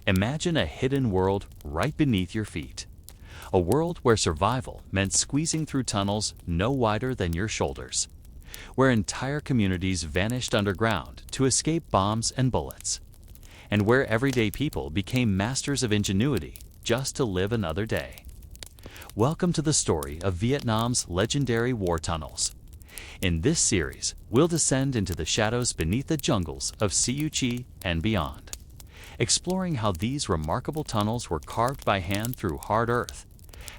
Imagine a hidden world right beneath your feet. A world where survival meant squeezing through tunnels no wider than your shoulders. Where entire communities vanished underground to escape bombs and bullets. And where everyday people became masters of ingenuity just to live another day. Welcome to the story of Vietnam's legendary war tunnels. In this series, we'll descend into the shadows beneath the jungles of Siu Chi and beyond, exploring how these remarkable tunnels were carved by hand through hard earth,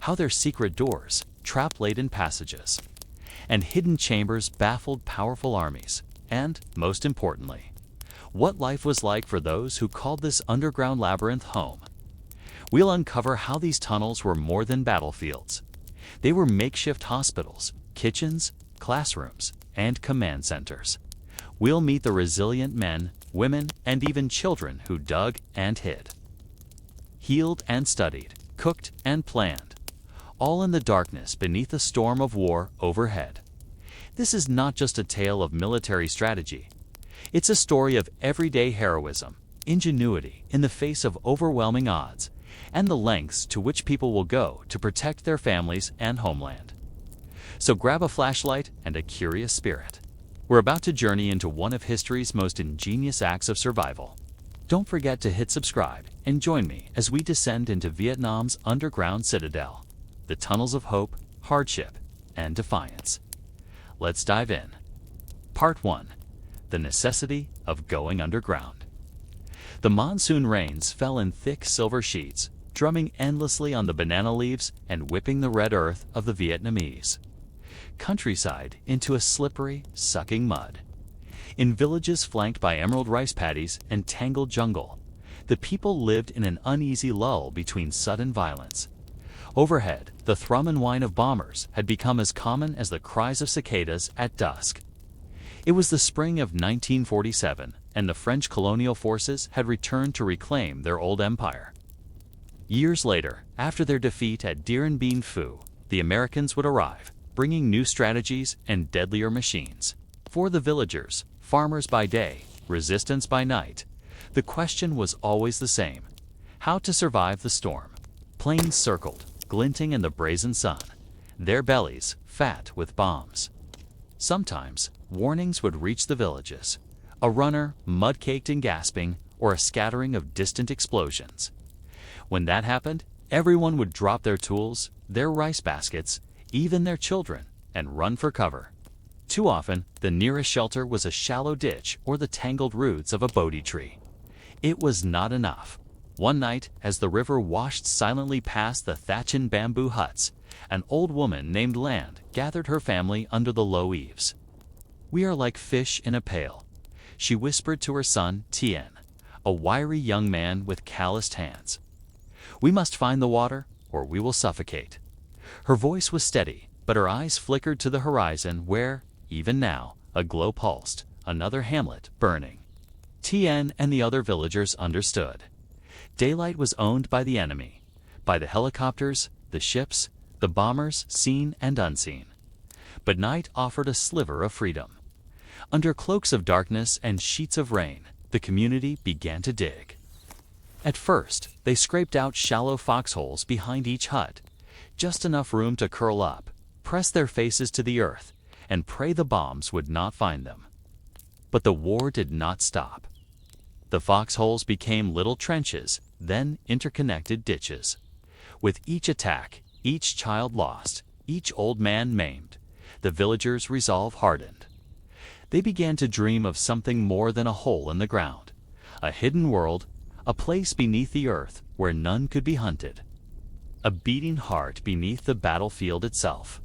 how their secret doors, trap-laden passages, and hidden chambers baffled powerful armies, and, most importantly, what life was like for those who called this underground labyrinth home. We'll uncover how these tunnels were more than battlefields. They were makeshift hospitals, kitchens, classrooms, and command centers. We'll meet the resilient men, women, and even children who dug and hid. Healed and studied, cooked and planned, all in the darkness beneath the storm of war overhead. This is not just a tale of military strategy. It's a story of everyday heroism, ingenuity in the face of overwhelming odds, and the lengths to which people will go to protect their families and homeland. So grab a flashlight and a curious spirit. We're about to journey into one of history's most ingenious acts of survival. Don't forget to hit subscribe and join me as we descend into Vietnam's underground citadel, the tunnels of hope, hardship, and defiance. Let's dive in. Part 1. The necessity of going underground. The monsoon rains fell in thick silver sheets, drumming endlessly on the banana leaves and whipping the red earth of the Vietnamese countryside into a slippery, sucking mud. In villages flanked by emerald rice paddies and tangled jungle, the people lived in an uneasy lull between sudden violence. Overhead, the thrum and whine of bombers had become as common as the cries of cicadas at dusk. It was the spring of 1947, and the French colonial forces had returned to reclaim their old empire. Years later, after their defeat at Dien Bien Phu, the Americans would arrive, bringing new strategies and deadlier machines. For the villagers, farmers by day, resistance by night, the question was always the same: how to survive the storm. Plains circled, glinting in the brazen sun, their bellies fat with bombs. Sometimes, warnings would reach the villages: a runner, mud-caked and gasping, or a scattering of distant explosions. When that happened, everyone would drop their tools, their rice baskets, even their children, and run for cover. Too often, the nearest shelter was a shallow ditch or the tangled roots of a Bodhi tree. It was not enough. One night, as the river washed silently past the thatched bamboo huts, an old woman named Land gathered her family under the low eaves. "We are like fish in a pail," she whispered to her son, Tien, a wiry young man with calloused hands. "We must find the water, or we will suffocate." Her voice was steady, but her eyes flickered to the horizon where, even now, a glow pulsed, another hamlet burning. Tien and the other villagers understood. Daylight was owned by the enemy, by the helicopters, the ships, the bombers seen and unseen. But night offered a sliver of freedom. Under cloaks of darkness and sheets of rain, the community began to dig. At first, they scraped out shallow foxholes behind each hut, just enough room to curl up, press their faces to the earth, and pray the bombs would not find them. But the war did not stop. The foxholes became little trenches, then interconnected ditches. With each attack, each child lost, each old man maimed, the villagers' resolve hardened. They began to dream of something more than a hole in the ground, a hidden world, a place beneath the earth where none could be hunted. A beating heart beneath the battlefield itself.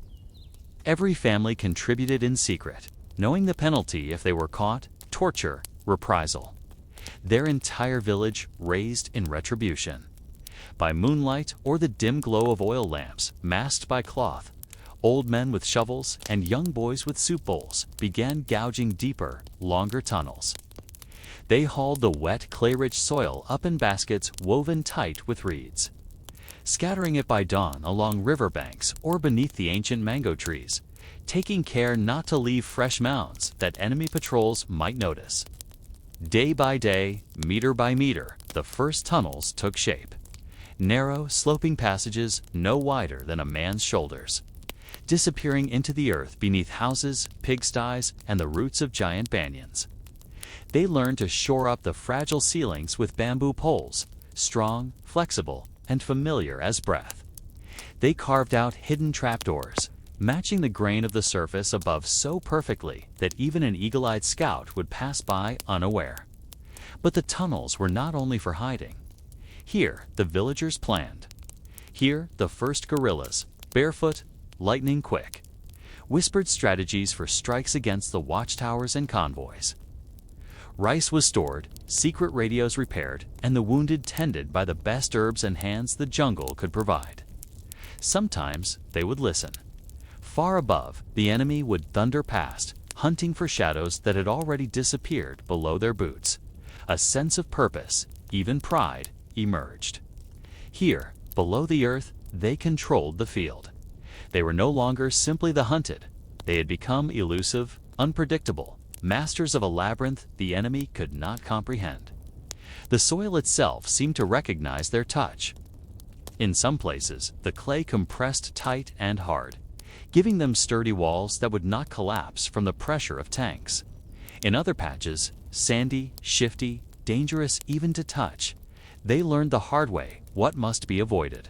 Every family contributed in secret, knowing the penalty if they were caught: torture, reprisal. Their entire village raised in retribution. By moonlight or the dim glow of oil lamps masked by cloth, old men with shovels and young boys with soup bowls began gouging deeper, longer tunnels. They hauled the wet, clay-rich soil up in baskets woven tight with reeds. Scattering it by dawn along riverbanks or beneath the ancient mango trees, taking care not to leave fresh mounds that enemy patrols might notice. Day by day, meter by meter, the first tunnels took shape. Narrow, sloping passages no wider than a man's shoulders, disappearing into the earth beneath houses, pigsties, and the roots of giant banyans. They learned to shore up the fragile ceilings with bamboo poles, strong, flexible, and familiar as breath. They carved out hidden trapdoors, matching the grain of the surface above so perfectly that even an eagle-eyed scout would pass by unaware. But the tunnels were not only for hiding. Here, the villagers planned. Here, the first guerrillas, barefoot, lightning quick, whispered strategies for strikes against the watchtowers and convoys. Rice was stored, secret radios repaired, and the wounded tended by the best herbs and hands the jungle could provide. Sometimes they would listen. Far above, the enemy would thunder past, hunting for shadows that had already disappeared below their boots. A sense of purpose, even pride, emerged. Here, below the earth, they controlled the field. They were no longer simply the hunted. They had become elusive, unpredictable, masters of a labyrinth the enemy could not comprehend. The soil itself seemed to recognize their touch. In some places, the clay compressed tight and hard, giving them sturdy walls that would not collapse from the pressure of tanks. In other patches, sandy, shifty, dangerous even to touch, they learned the hard way what must be avoided.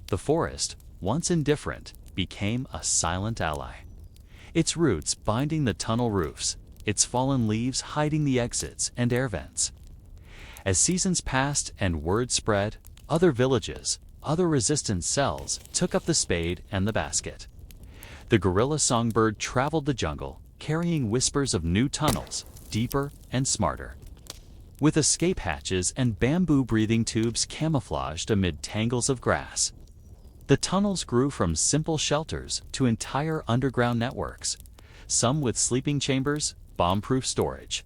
The forest, once indifferent, became a silent ally. Its roots binding the tunnel roofs, its fallen leaves hiding the exits and air vents. As seasons passed and word spread, other villages, other resistance cells took up the spade and the basket. The guerrilla songbird traveled the jungle, carrying whispers of new tunnels, deeper and smarter. With escape hatches and bamboo breathing tubes camouflaged amid tangles of grass. The tunnels grew from simple shelters to entire underground networks, some with sleeping chambers, bomb-proof storage,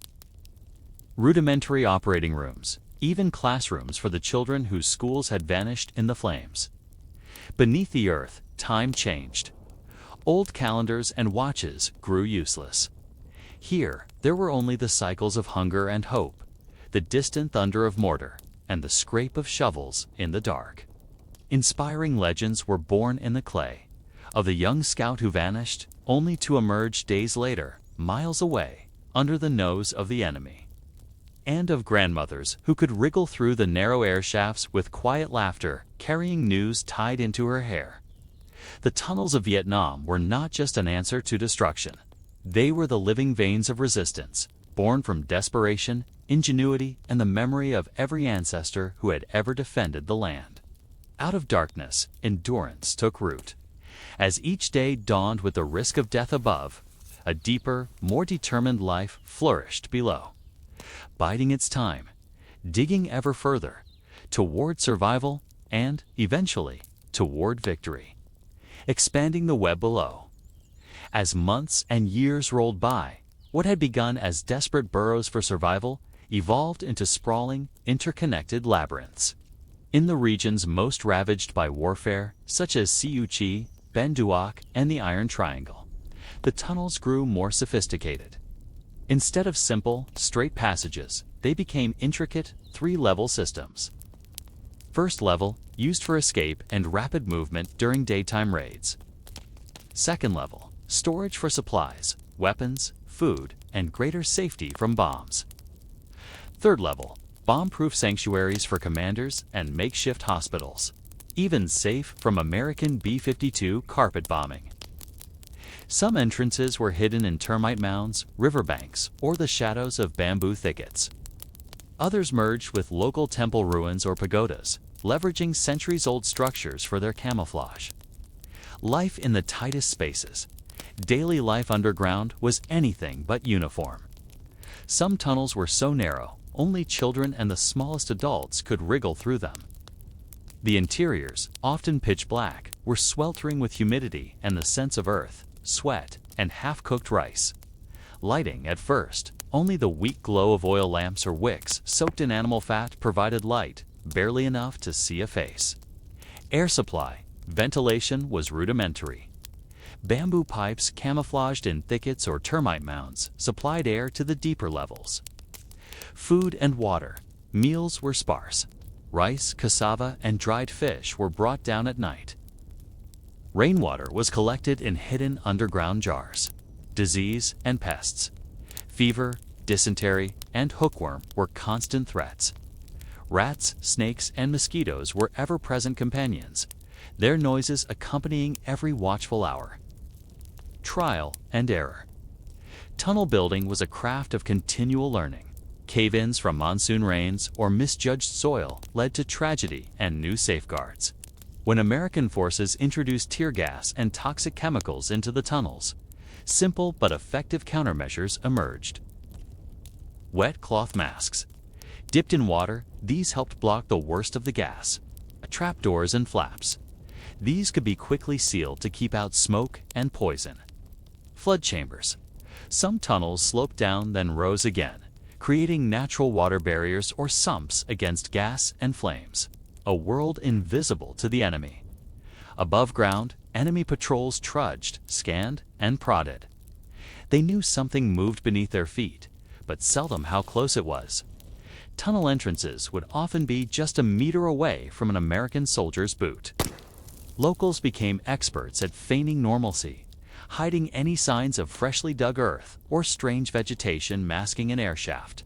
rudimentary operating rooms, even classrooms for the children whose schools had vanished in the flames. Beneath the earth, time changed. Old calendars and watches grew useless. Here, there were only the cycles of hunger and hope, the distant thunder of mortar, and the scrape of shovels in the dark. Inspiring legends were born in the clay, of the young scout who vanished, only to emerge days later, miles away, under the nose of the enemy. And of grandmothers who could wriggle through the narrow air shafts with quiet laughter, carrying news tied into her hair. The tunnels of Vietnam were not just an answer to destruction. They were the living veins of resistance, born from desperation, ingenuity, and the memory of every ancestor who had ever defended the land. Out of darkness, endurance took root. As each day dawned with the risk of death above, a deeper, more determined life flourished below, biding its time, digging ever further, toward survival and, eventually, toward victory, expanding the web below. As months and years rolled by, what had begun as desperate burrows for survival evolved into sprawling, interconnected labyrinths. In the regions most ravaged by warfare, such as Siu Chi, Ben Duoc, and the Iron Triangle, the tunnels grew more sophisticated. Instead of simple, straight passages, they became intricate, three-level systems. First level, used for escape and rapid movement during daytime raids. Second level, storage for supplies, weapons, food, and greater safety from bombs. Third level, bomb-proof sanctuaries for commanders and makeshift hospitals, even safe from American B-52 carpet bombing. Some entrances were hidden in termite mounds, riverbanks, or the shadows of bamboo thickets. Others merged with local temple ruins or pagodas, leveraging centuries-old structures for their camouflage. Life in the tightest spaces, daily life underground, was anything but uniform. Some tunnels were so narrow, only children and the smallest adults could wriggle through them. The interiors, often pitch black, were sweltering with humidity and the sense of earth, sweat, and half-cooked rice. Lighting, at first, only the weak glow of oil lamps or wicks soaked in animal fat provided light, barely enough to see a face. Air supply, ventilation was rudimentary. Bamboo pipes camouflaged in thickets or termite mounds supplied air to the deeper levels. Food and water. Meals were sparse. Rice, cassava, and dried fish were brought down at night. Rainwater was collected in hidden underground jars. Disease and pests. Fever, dysentery, and hookworm were constant threats. Rats, snakes, and mosquitoes were ever-present companions, their noises accompanying every watchful hour. Trial and error. Tunnel building was a craft of continual learning. Cave-ins from monsoon rains or misjudged soil led to tragedy and new safeguards. When American forces introduced tear gas and toxic chemicals into the tunnels, simple but effective countermeasures emerged. Wet cloth masks. Dipped in water, these helped block the worst of the gas. Trapdoors and flaps. These could be quickly sealed to keep out smoke and poison. Flood chambers. Some tunnels sloped down then rose again, creating natural water barriers or sumps against gas and flames, a world invisible to the enemy. Above ground, enemy patrols trudged, scanned, and prodded. They knew something moved beneath their feet, but seldom how close it was. Tunnel entrances would often be just a meter away from an American soldier's boot. Locals became experts at feigning normalcy, hiding any signs of freshly dug earth or strange vegetation masking an air shaft.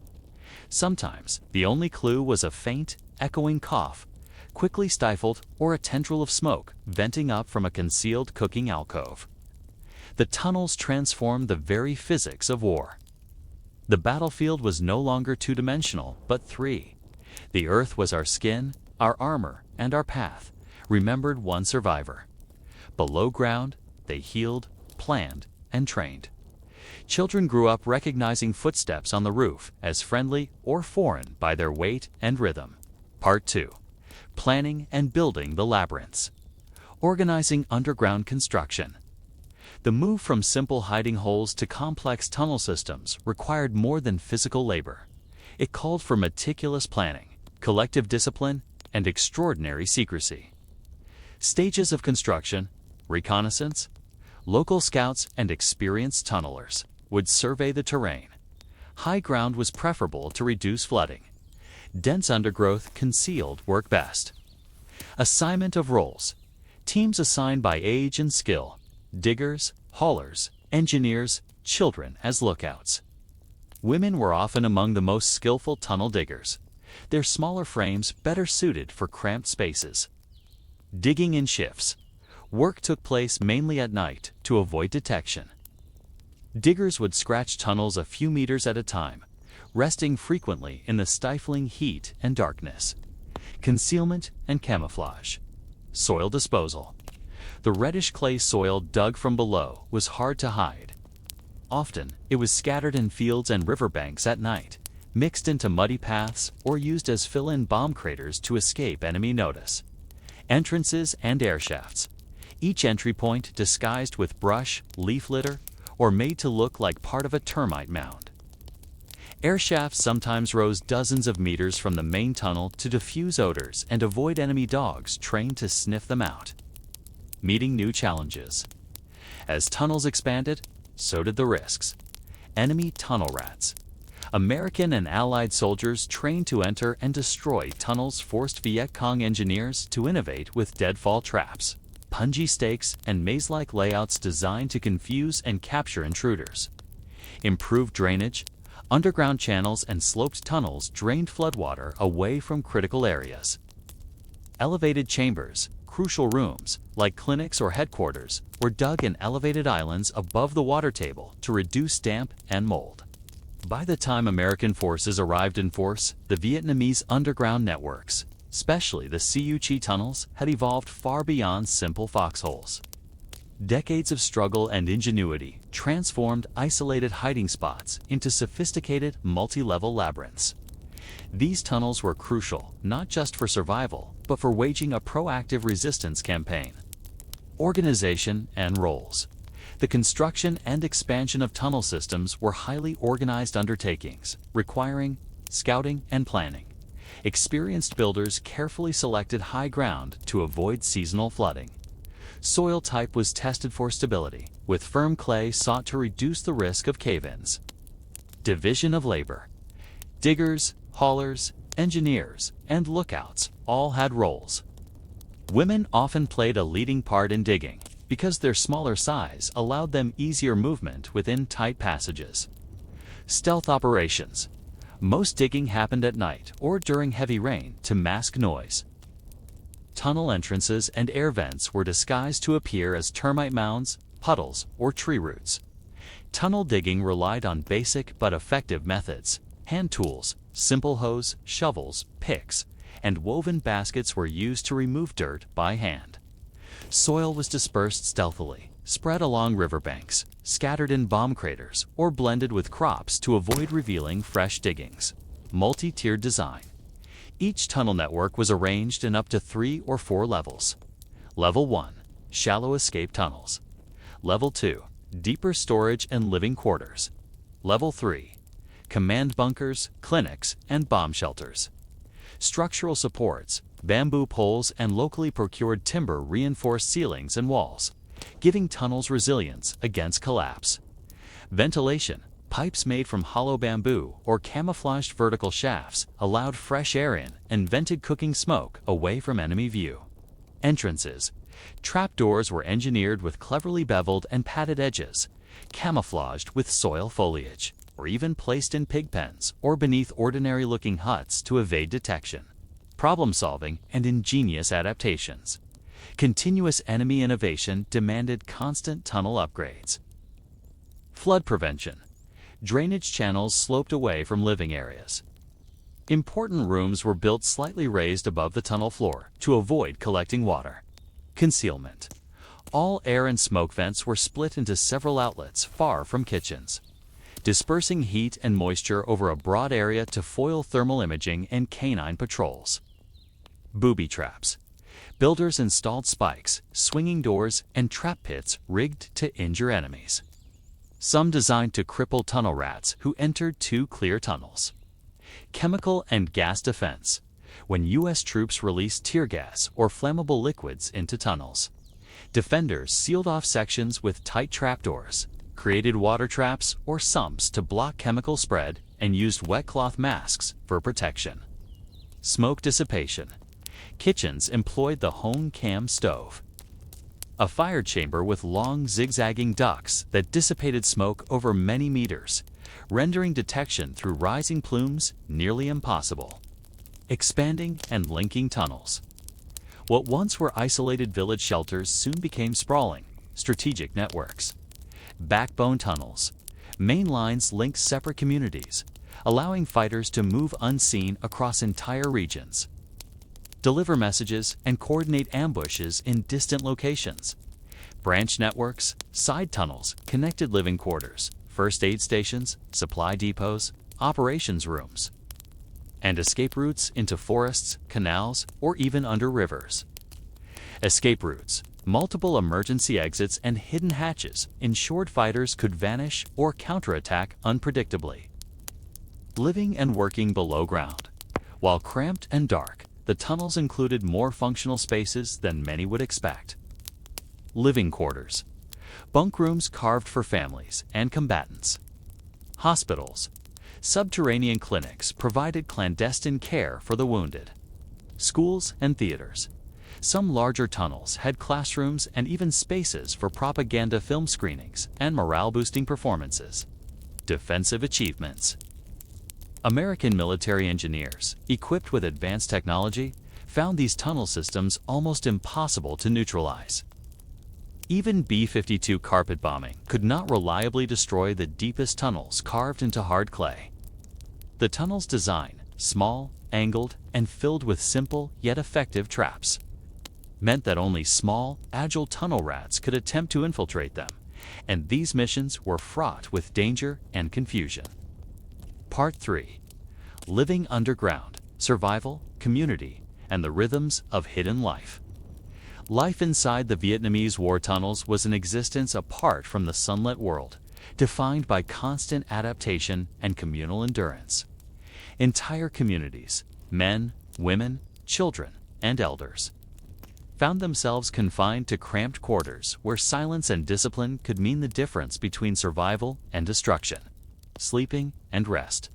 Sometimes, the only clue was a faint, echoing cough, quickly stifled, or a tendril of smoke venting up from a concealed cooking alcove. The tunnels transformed the very physics of war. The battlefield was no longer two-dimensional, but three. The earth was our skin, our armor, and our path, remembered one survivor. Below ground, they healed, planned, and trained. Children grew up recognizing footsteps on the roof as friendly or foreign by their weight and rhythm. Part 2. Planning and building the labyrinths. Organizing underground construction. The move from simple hiding holes to complex tunnel systems required more than physical labor. It called for meticulous planning, collective discipline, and extraordinary secrecy. Stages of construction: reconnaissance. Local scouts and experienced tunnelers would survey the terrain. High ground was preferable to reduce flooding. Dense undergrowth concealed work best. Assignment of roles. Teams assigned by age and skill. Diggers, haulers, engineers, children as lookouts. Women were often among the most skillful tunnel diggers, their smaller frames better suited for cramped spaces. Digging in shifts. Work took place mainly at night to avoid detection. Diggers would scratch tunnels a few meters at a time, resting frequently in the stifling heat and darkness. Concealment and camouflage. Soil disposal. The reddish clay soil dug from below was hard to hide. Often, it was scattered in fields and riverbanks at night, mixed into muddy paths, or used as fill-in bomb craters to escape enemy notice. Entrances and air shafts. Each entry point disguised with brush, leaf litter, or made to look like part of a termite mound. Air shafts sometimes rose dozens of meters from the main tunnel to diffuse odors and avoid enemy dogs trained to sniff them out. Meeting new challenges. As tunnels expanded, so did the risks. Enemy tunnel rats. American and Allied soldiers trained to enter and destroy tunnels forced Viet Cong engineers to innovate with deadfall traps, punji stakes, and maze-like layouts designed to confuse and capture intruders. Improved drainage. Underground channels and sloped tunnels drained floodwater away from critical areas. Elevated chambers, crucial rooms, like clinics or headquarters, were dug in elevated islands above the water table to reduce damp and mold. By the time American forces arrived in force, the Vietnamese underground networks, especially the Siu Chi tunnels, had evolved far beyond simple foxholes. Decades of struggle and ingenuity transformed isolated hiding spots into sophisticated multi-level labyrinths. These tunnels were crucial not just for survival, but for waging a proactive resistance campaign. Organization and roles. The construction and expansion of tunnel systems were highly organized undertakings, requiring scouting and planning. Experienced builders carefully selected high ground to avoid seasonal flooding. Soil type was tested for stability, with firm clay sought to reduce the risk of cave-ins. Division of labor. Diggers, haulers, engineers, and lookouts all had roles. Women often played a leading part in digging because their smaller size allowed them easier movement within tight passages. Stealth operations. Most digging happened at night or during heavy rain to mask noise. Tunnel entrances and air vents were disguised to appear as termite mounds, puddles, or tree roots. Tunnel digging relied on basic but effective methods. Hand tools, simple hoes, shovels, picks, and woven baskets were used to remove dirt by hand. Soil was dispersed stealthily, spread along riverbanks, scattered in bomb craters, or blended with crops to avoid revealing fresh diggings. Multi-tiered design. Each tunnel network was arranged in up to 3 or 4 levels. Level 1, shallow escape tunnels. Level 2, deeper storage and living quarters. Level 3, command bunkers, clinics, and bomb shelters. Structural supports, bamboo poles and locally procured timber reinforced ceilings and walls, giving tunnels resilience against collapse. Ventilation, pipes made from hollow bamboo or camouflaged vertical shafts allowed fresh air in and vented cooking smoke away from enemy view. Entrances, trapdoors were engineered with cleverly beveled and padded edges, camouflaged with soil foliage, or even placed in pig pens or beneath ordinary-looking huts to evade detection. Problem-solving and ingenious adaptations. Continuous enemy innovation demanded constant tunnel upgrades. Flood prevention. Drainage channels sloped away from living areas. Important rooms were built slightly raised above the tunnel floor to avoid collecting water. Concealment. All air and smoke vents were split into several outlets far from kitchens, dispersing heat and moisture over a broad area to foil thermal imaging and canine patrols. Booby traps. Builders installed spikes, swinging doors, and trap pits rigged to injure enemies. Some designed to cripple tunnel rats who entered too clear tunnels. Chemical and gas defense. When U.S. troops released tear gas or flammable liquids into tunnels, defenders sealed off sections with tight trapdoors, created water traps or sumps to block chemical spread, and used wet cloth masks for protection. Smoke dissipation. Kitchens employed the home cam stove, a fire chamber with long zigzagging ducts that dissipated smoke over many meters, rendering detection through rising plumes nearly impossible. Expanding and linking tunnels. What once were isolated village shelters soon became sprawling, strategic networks. Backbone tunnels. Main lines linked separate communities, allowing fighters to move unseen across entire regions, deliver messages, and coordinate ambushes in distant locations. Branch networks, side tunnels connected living quarters, first aid stations, supply depots, operations rooms, and escape routes into forests, canals, or even under rivers. Escape routes. Multiple emergency exits and hidden hatches ensured fighters could vanish or counterattack unpredictably. Living and working below ground. While cramped and dark, the tunnels included more functional spaces than many would expect. Living quarters. Bunk rooms carved for families and combatants. Hospitals. Subterranean clinics provided clandestine care for the wounded. Schools and theaters. Some larger tunnels had classrooms and even spaces for propaganda film screenings and morale-boosting performances. Defensive achievements. American military engineers, equipped with advanced technology, found these tunnel systems almost impossible to neutralize. Even B-52 carpet bombing could not reliably destroy the deepest tunnels carved into hard clay. The tunnel's design, small, angled, and filled with simple yet effective traps, meant that only small, agile tunnel rats could attempt to infiltrate them, and these missions were fraught with danger and confusion. Part 3. Living underground, survival, community, and the rhythms of hidden life. Life inside the Vietnamese war tunnels was an existence apart from the sunlit world, defined by constant adaptation and communal endurance. Entire communities, men, women, children, and elders, found themselves confined to cramped quarters where silence and discipline could mean the difference between survival and destruction, sleeping and rest.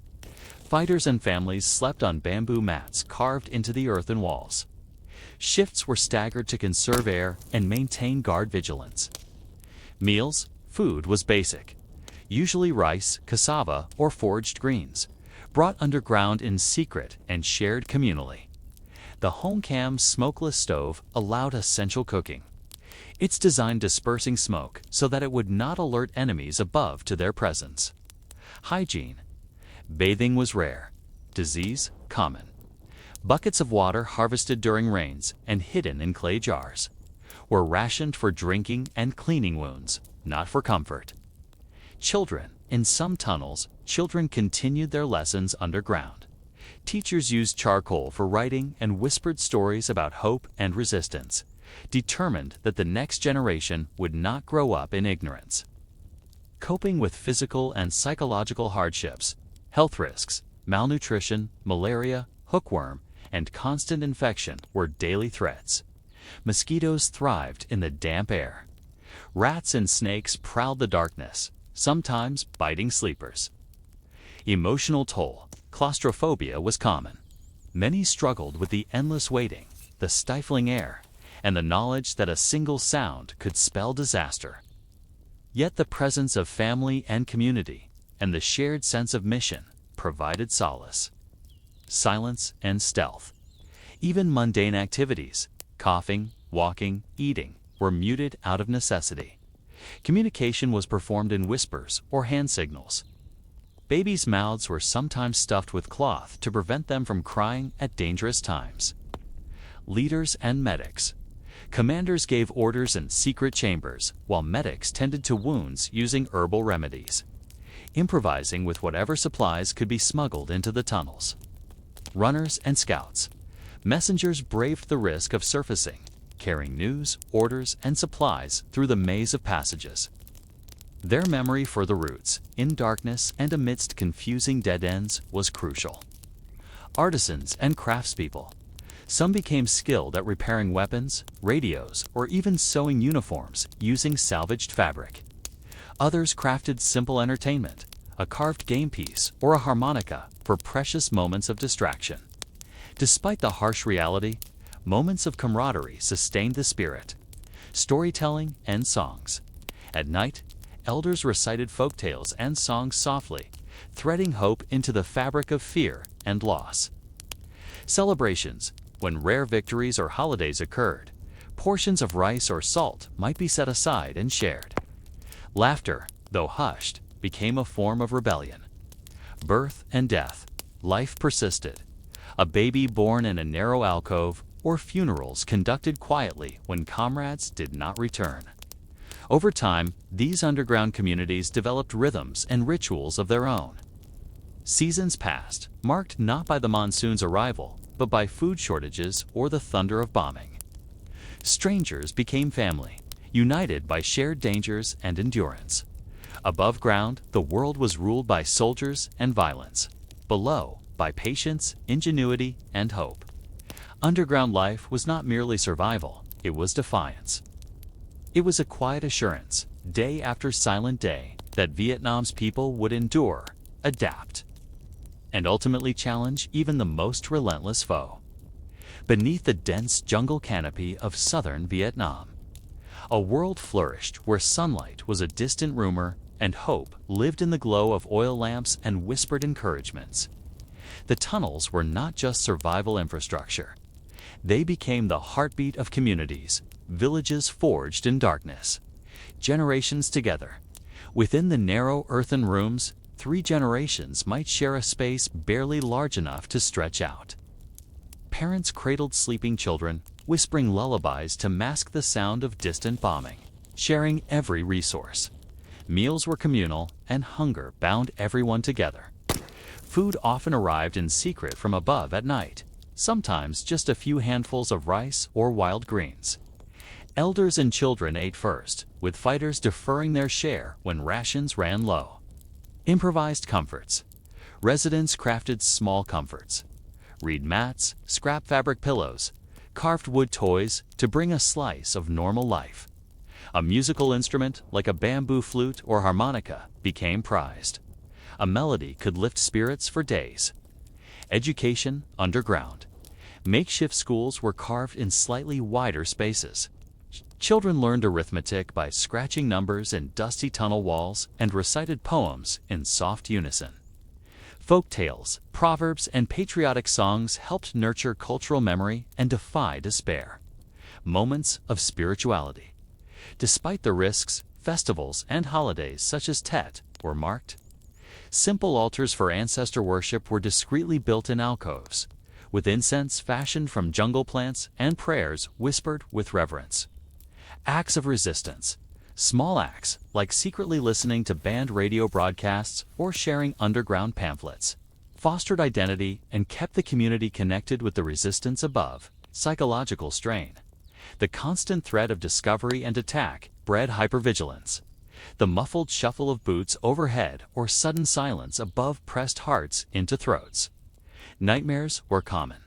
Fighters and families slept on bamboo mats carved into the earthen walls. Shifts were staggered to conserve air and maintain guard vigilance. Meals, food was basic, usually rice, cassava, or foraged greens, brought underground in secret and shared communally. The Homecam smokeless stove allowed essential cooking, its design dispersing smoke so that it would not alert enemies above to their presence. Hygiene. Bathing was rare, disease common. Buckets of water harvested during rains and hidden in clay jars were rationed for drinking and cleaning wounds, not for comfort. Children. In some tunnels, children continued their lessons underground. Teachers used charcoal for writing and whispered stories about hope and resistance, determined that the next generation would not grow up in ignorance. Coping with physical and psychological hardships, health risks, malnutrition, malaria, hookworm, and constant infection were daily threats. Mosquitoes thrived in the damp air. Rats and snakes prowled the darkness, sometimes biting sleepers. Emotional toll. Claustrophobia was common. Many struggled with the endless waiting, the stifling air, and the knowledge that a single sound could spell disaster. Yet the presence of family and community, and the shared sense of mission, provided solace. Silence and stealth. Even mundane activities, coughing, walking, eating, were muted out of necessity. Communication was performed in whispers or hand signals. Babies' mouths were sometimes stuffed with cloth to prevent them from crying at dangerous times. Leaders and medics. Commanders gave orders in secret chambers, while medics tended to wounds using herbal remedies, improvising with whatever supplies could be smuggled into the tunnels. Runners and scouts. Messengers braved the risk of surfacing, carrying news, orders, and supplies through the maze of passages. Their memory for the routes, in darkness and amidst confusing dead ends, was crucial. Artisans and craftspeople. Some became skilled at repairing weapons, radios, or even sewing uniforms using salvaged fabric. Others crafted simple entertainment, a carved game piece, or a harmonica for precious moments of distraction. Despite the harsh reality, moments of camaraderie sustained the spirit. Storytelling and songs. At night, elders recited folk tales and songs softly, threading hope into the fabric of fear and loss. Celebrations. When rare victories or holidays occurred, portions of rice or salt might be set aside and shared. Laughter, though hushed, became a form of rebellion. Birth and death. Life persisted. A baby born in a narrow alcove, or funerals conducted quietly when comrades did not return. Over time, these underground communities developed rhythms and rituals of their own. Seasons passed, marked not by the monsoon's arrival, but by food shortages or the thunder of bombing. Strangers became family, united by shared dangers and endurance. Above ground, the world was ruled by soldiers and violence. Below, by patience, ingenuity, and hope. Underground life was not merely survival, it was defiance. It was a quiet assurance, day after silent day, that Vietnam's people would endure, adapt, and ultimately challenge even the most relentless foe. Beneath the dense jungle canopy of southern Vietnam, a world flourished where sunlight was a distant rumor and hope lived in the glow of oil lamps and whispered encouragements. The tunnels were not just survival infrastructure. They became the heartbeat of communities, villages forged in darkness. Generations together. Within the narrow earthen rooms, 3 generations might share a space barely large enough to stretch out. Parents cradled sleeping children, whispering lullabies to mask the sound of distant bombing, sharing every resource. Meals were communal, and hunger bound everyone together. Food often arrived in secret from above at night, sometimes just a few handfuls of rice or wild greens. Elders and children ate first, with fighters deferring their share when rations ran low. Improvised comforts. Residents crafted small comforts. Reed mats, scrap fabric pillows, carved wood toys to bring a slice of normal life. A musical instrument, like a bamboo flute or harmonica, became prized. A melody could lift spirits for days. Education underground. Makeshift schools were carved in slightly wider spaces. Children learned arithmetic by scratching numbers in dusty tunnel walls and recited poems in soft unison. Folk tales, proverbs, and patriotic songs helped nurture cultural memory and defy despair. Moments of spirituality. Despite the risks, festivals and holidays such as Tet were marked. Simple altars for ancestor worship were discreetly built in alcoves, with incense fashioned from jungle plants and prayers whispered with reverence. Acts of resistance. Small acts, like secretly listening to banned radio broadcasts or sharing underground pamphlets, fostered identity and kept the community connected with the resistance above. Psychological strain. The constant threat of discovery and attack bred hypervigilance. The muffled shuffle of boots overhead or sudden silence above pressed hearts into throats. Nightmares were common.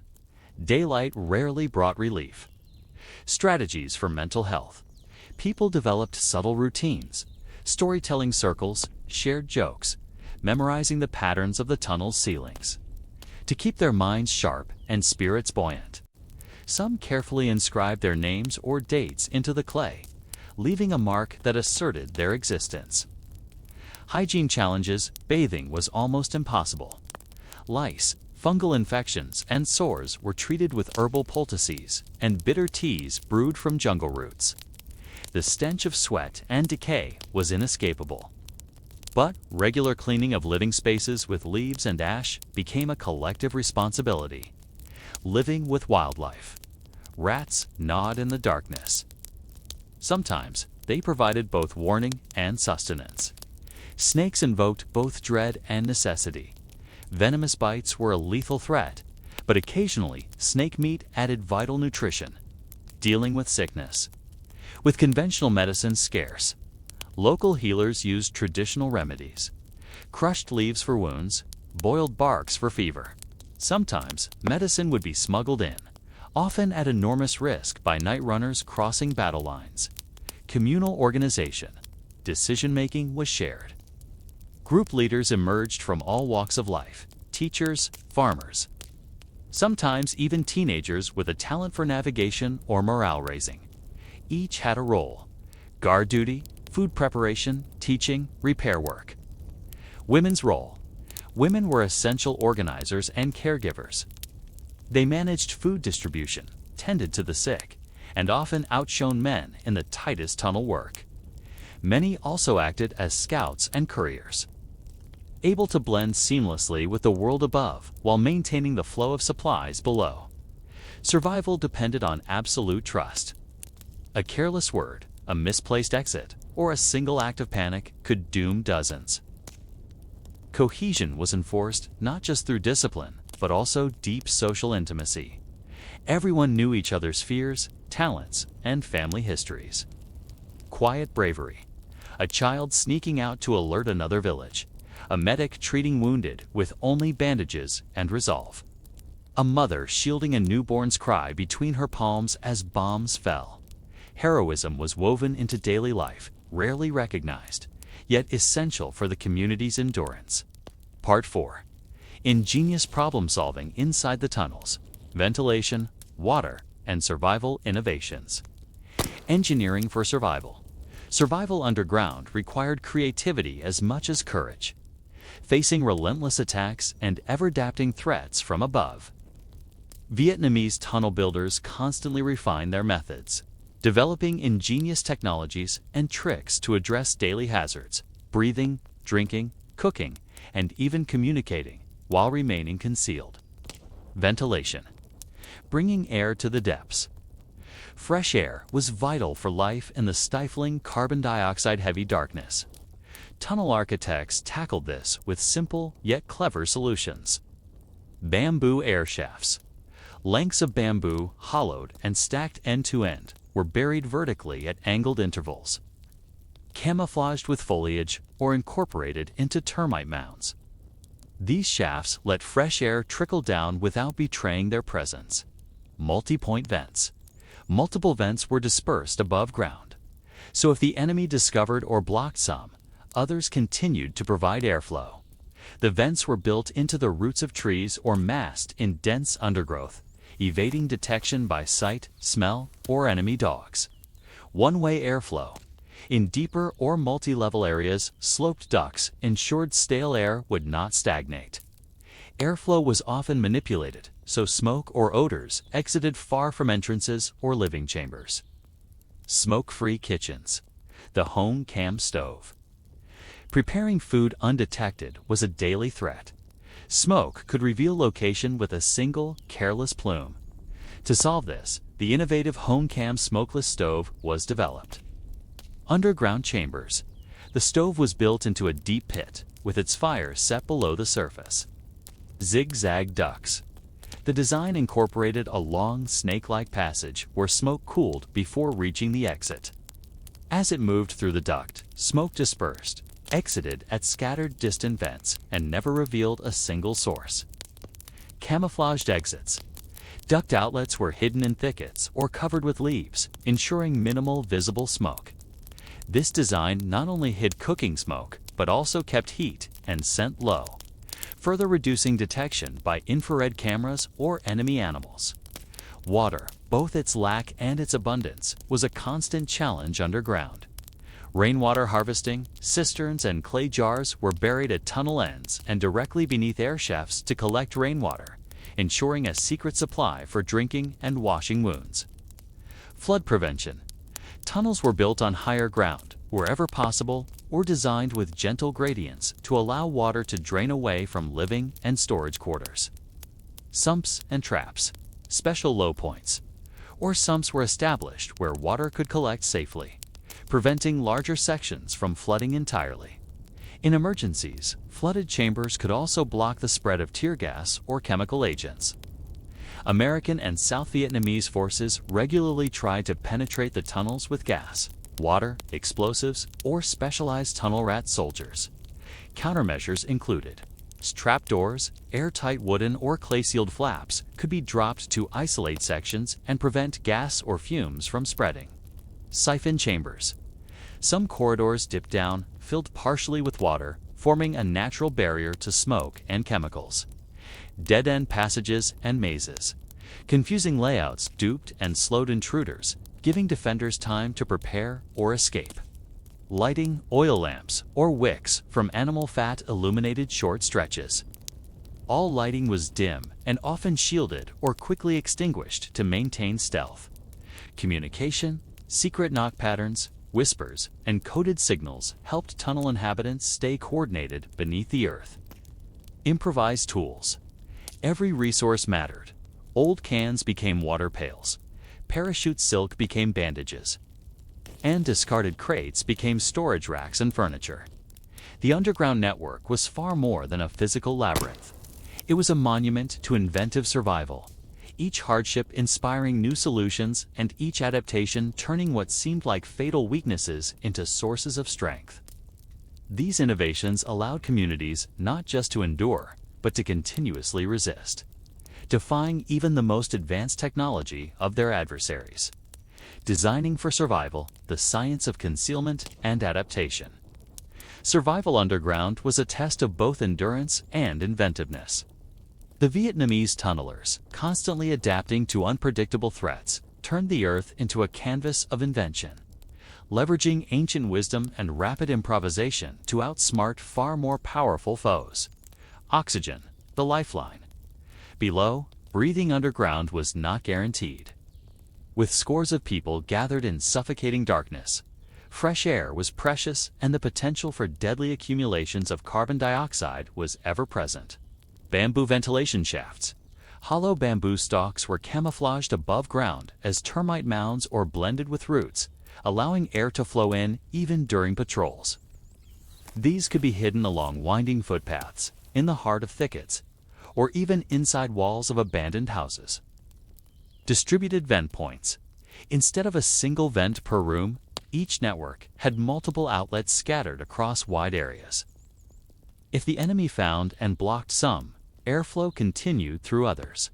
Daylight rarely brought relief. Strategies for mental health. People developed subtle routines, storytelling circles, shared jokes, memorizing the patterns of the tunnel's ceilings, to keep their minds sharp and spirits buoyant. Some carefully inscribed their names or dates into the clay, leaving a mark that asserted their existence. Hygiene challenges. Bathing was almost impossible. Lice, fungal infections, and sores were treated with herbal poultices and bitter teas brewed from jungle roots. The stench of sweat and decay was inescapable. But regular cleaning of living spaces with leaves and ash became a collective responsibility. Living with wildlife. Rats gnawed in the darkness. Sometimes they provided both warning and sustenance. Snakes invoked both dread and necessity. Venomous bites were a lethal threat, but occasionally snake meat added vital nutrition. Dealing with sickness. With conventional medicine scarce, local healers used traditional remedies. Crushed leaves for wounds, boiled barks for fever. Sometimes medicine would be smuggled in, often at enormous risk by night runners crossing battle lines. Communal organization. Decision-making was shared. Group leaders emerged from all walks of life: teachers, farmers. Sometimes even teenagers with a talent for navigation or morale raising. Each had a role: guard duty, food preparation, teaching, repair work. Women's role. Women were essential organizers and caregivers. They managed food distribution, tended to the sick, and often outshone men in the tightest tunnel work. Many also acted as scouts and couriers, able to blend seamlessly with the world above while maintaining the flow of supplies below. Survival depended on absolute trust. A careless word, a misplaced exit, or a single act of panic could doom dozens. Cohesion was enforced not just through discipline, but also deep social intimacy. Everyone knew each other's fears, talents, and family histories. Quiet bravery. A child sneaking out to alert another village. A medic treating wounded with only bandages and resolve. A mother shielding a newborn's cry between her palms as bombs fell. Heroism was woven into daily life, rarely recognized, yet essential for the community's endurance. Part 4. Ingenious problem solving inside the tunnels. Ventilation, water, and survival innovations. Engineering for survival. Survival underground required creativity as much as courage, facing relentless attacks and ever-adapting threats from above. Vietnamese tunnel builders constantly refined their methods, developing ingenious technologies and tricks to address daily hazards: breathing, drinking, cooking, and even communicating while remaining concealed. Ventilation. Bringing air to the depths. Fresh air was vital for life in the stifling carbon dioxide-heavy darkness. Tunnel architects tackled this with simple yet clever solutions. Bamboo air shafts. Lengths of bamboo, hollowed and stacked end-to-end, were buried vertically at angled intervals, camouflaged with foliage or incorporated into termite mounds. These shafts let fresh air trickle down without betraying their presence. Multi-point vents. Multiple vents were dispersed above ground, so if the enemy discovered or blocked some, others continued to provide airflow. The vents were built into the roots of trees or massed in dense undergrowth, evading detection by sight, smell, or enemy dogs. One-way airflow. In deeper or multi-level areas, sloped ducts ensured stale air would not stagnate. Airflow was often manipulated, so smoke or odors exited far from entrances or living chambers. Smoke-free kitchens. The home cam stove. Preparing food undetected was a daily threat. Smoke could reveal location with a single, careless plume. To solve this, the innovative HomeCam smokeless stove was developed. Underground chambers. The stove was built into a deep pit, with its fire set below the surface. Zigzag ducts. The design incorporated a long, snake-like passage where smoke cooled before reaching the exit. As it moved through the duct, smoke dispersed, exited at scattered distant vents, and never revealed a single source. Camouflaged exits. Duct outlets were hidden in thickets or covered with leaves, ensuring minimal visible smoke. This design not only hid cooking smoke, but also kept heat and scent low, further reducing detection by infrared cameras or enemy animals. Water, both its lack and its abundance, was a constant challenge underground. Rainwater harvesting, cisterns and clay jars were buried at tunnel ends and directly beneath air shafts to collect rainwater, ensuring a secret supply for drinking and washing wounds. Flood prevention. Tunnels were built on higher ground, wherever possible, or designed with gentle gradients to allow water to drain away from living and storage quarters. Sumps and traps. Special low points. Or sumps were established where water could collect safely, preventing larger sections from flooding entirely. In emergencies, flooded chambers could also block the spread of tear gas or chemical agents. American and South Vietnamese forces regularly tried to penetrate the tunnels with gas, water, explosives, or specialized tunnel rat soldiers. Countermeasures included trapdoors, airtight wooden or clay-sealed flaps could be dropped to isolate sections and prevent gas or fumes from spreading. Siphon chambers. Some corridors dipped down, filled partially with water, forming a natural barrier to smoke and chemicals. Dead-end passages and mazes. Confusing layouts duped and slowed intruders, giving defenders time to prepare or escape. Lighting, oil lamps, or wicks from animal fat illuminated short stretches. All lighting was dim and often shielded or quickly extinguished to maintain stealth. Communication, secret knock patterns, whispers, and coded signals helped tunnel inhabitants stay coordinated beneath the earth. Improvised tools. Every resource mattered. Old cans became water pails. Parachute silk became bandages. And discarded crates became storage racks and furniture. The underground network was far more than a physical labyrinth. It was a monument to inventive survival, each hardship inspiring new solutions and each adaptation turning what seemed like fatal weaknesses into sources of strength. These innovations allowed communities not just to endure, but to continuously resist, defying even the most advanced technology of their adversaries. Designing for survival, the science of concealment and adaptation. Survival underground was a test of both endurance and inventiveness. The Vietnamese tunnelers, constantly adapting to unpredictable threats, turned the earth into a canvas of invention, leveraging ancient wisdom and rapid improvisation to outsmart far more powerful foes. Oxygen, the lifeline. Below, breathing underground was not guaranteed. With scores of people gathered in suffocating darkness, fresh air was precious and the potential for deadly accumulations of carbon dioxide was ever present. Bamboo ventilation shafts. Hollow bamboo stalks were camouflaged above ground as termite mounds or blended with roots, allowing air to flow in even during patrols. These could be hidden along winding footpaths, in the heart of thickets, or even inside walls of abandoned houses. Distributed vent points. Instead of a single vent per room, each network had multiple outlets scattered across wide areas. If the enemy found and blocked some, airflow continued through others.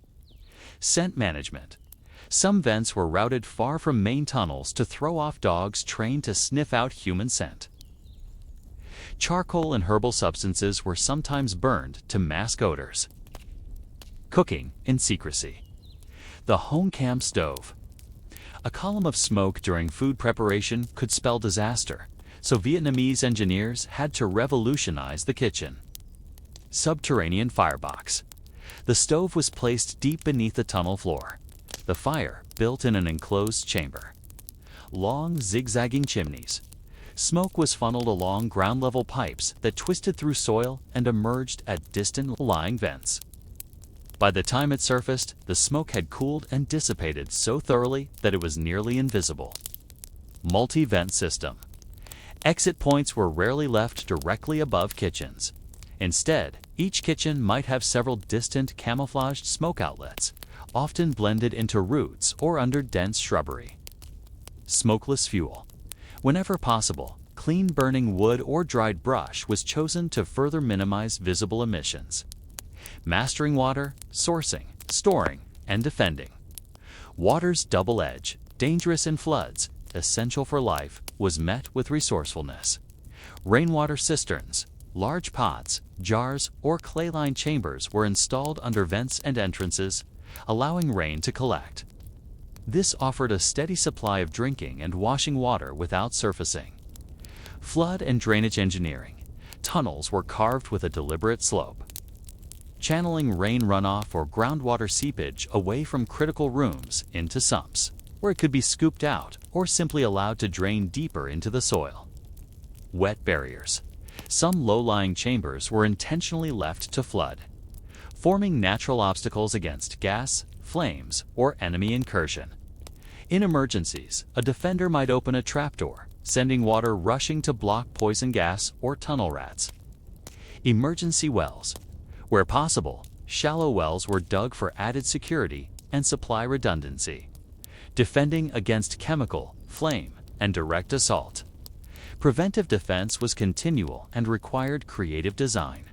Scent management. Some vents were routed far from main tunnels to throw off dogs trained to sniff out human scent. Charcoal and herbal substances were sometimes burned to mask odors. Cooking in secrecy. The Hongkam stove. A column of smoke during food preparation could spell disaster, so Vietnamese engineers had to revolutionize the kitchen. Subterranean firebox. The stove was placed deep beneath the tunnel floor. The fire built in an enclosed chamber. Long, zigzagging chimneys. Smoke was funneled along ground-level pipes that twisted through soil and emerged at distant-lying vents. By the time it surfaced, the smoke had cooled and dissipated so thoroughly that it was nearly invisible. Multi-vent system. Exit points were rarely left directly above kitchens. Instead, each kitchen might have several distant camouflaged smoke outlets, often blended into roots or under dense shrubbery. Smokeless fuel. Whenever possible, clean-burning wood or dried brush was chosen to further minimize visible emissions. Mastering water, sourcing, storing, and defending. Water's double edge, dangerous in floods, essential for life, was met with resourcefulness. Rainwater cisterns, large pots, jars, or clay-lined chambers were installed under vents and entrances, allowing rain to collect. This offered a steady supply of drinking and washing water without surfacing. Flood and drainage engineering. Tunnels were carved with a deliberate slope. Channeling rain runoff or groundwater seepage away from critical rooms into sumps, where it could be scooped out or simply allowed to drain deeper into the soil. Wet barriers. Some low-lying chambers were intentionally left to flood, forming natural obstacles against gas, flames, or enemy incursion. In emergencies, a defender might open a trapdoor, sending water rushing to block poison gas or tunnel rats. Emergency wells. Where possible, shallow wells were dug for added security and supply redundancy, defending against chemical, flame, and direct assault. Preventive defense was continual and required creative design.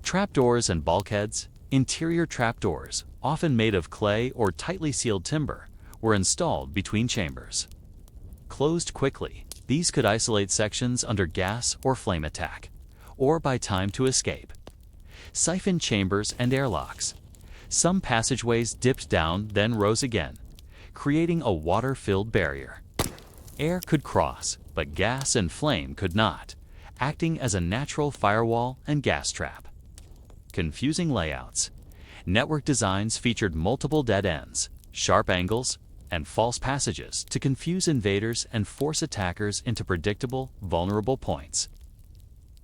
Trapdoors and bulkheads. Interior trapdoors, often made of clay or tightly sealed timber, were installed between chambers. Closed quickly, these could isolate sections under gas or flame attack, or by time to escape. Siphon chambers and airlocks. Some passageways dipped down, then rose again, creating a water-filled barrier. Air could cross, but gas and flame could not, acting as a natural firewall and gas trap. Confusing layouts. Network designs featured multiple dead ends, sharp angles, and false passages to confuse invaders and force attackers into predictable, vulnerable points.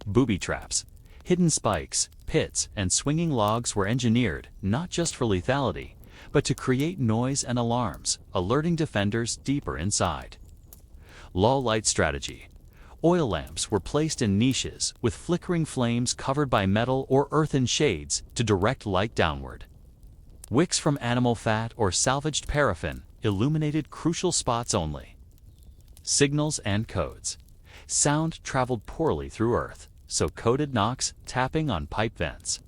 Booby traps. Hidden spikes, pits, and swinging logs were engineered not just for lethality, but to create noise and alarms, alerting defenders deeper inside. Low light strategy. Oil lamps were placed in niches with flickering flames covered by metal or earthen shades to direct light downward. Wicks from animal fat or salvaged paraffin illuminated crucial spots only. Signals and codes. Sound traveled poorly through earth, so coded knocks, tapping on pipe vents,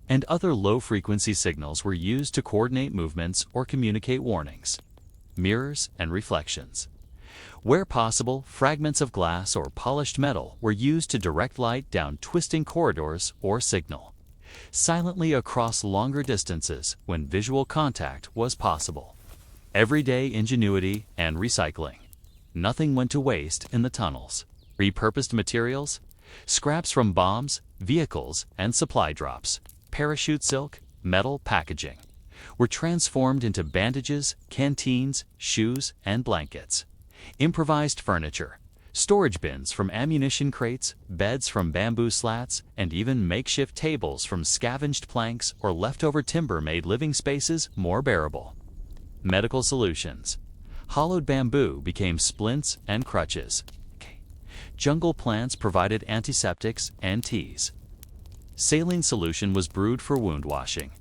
and other low-frequency signals were used to coordinate movements or communicate warnings. Mirrors and reflections. Where possible, fragments of glass or polished metal were used to direct light down twisting corridors or signal, silently across longer distances when visual contact was possible. Everyday ingenuity and recycling. Nothing went to waste in the tunnels. Repurposed materials, scraps from bombs, vehicles, and supply drops, parachute silk, metal packaging, were transformed into bandages, canteens, shoes, and blankets. Improvised furniture, storage bins from ammunition crates, beds from bamboo slats, and even makeshift tables from scavenged planks or leftover timber made living spaces more bearable. Medical solutions. Hollowed bamboo became splints and crutches. Jungle plants provided antiseptics and teas. Saline solution was brewed for wound washing.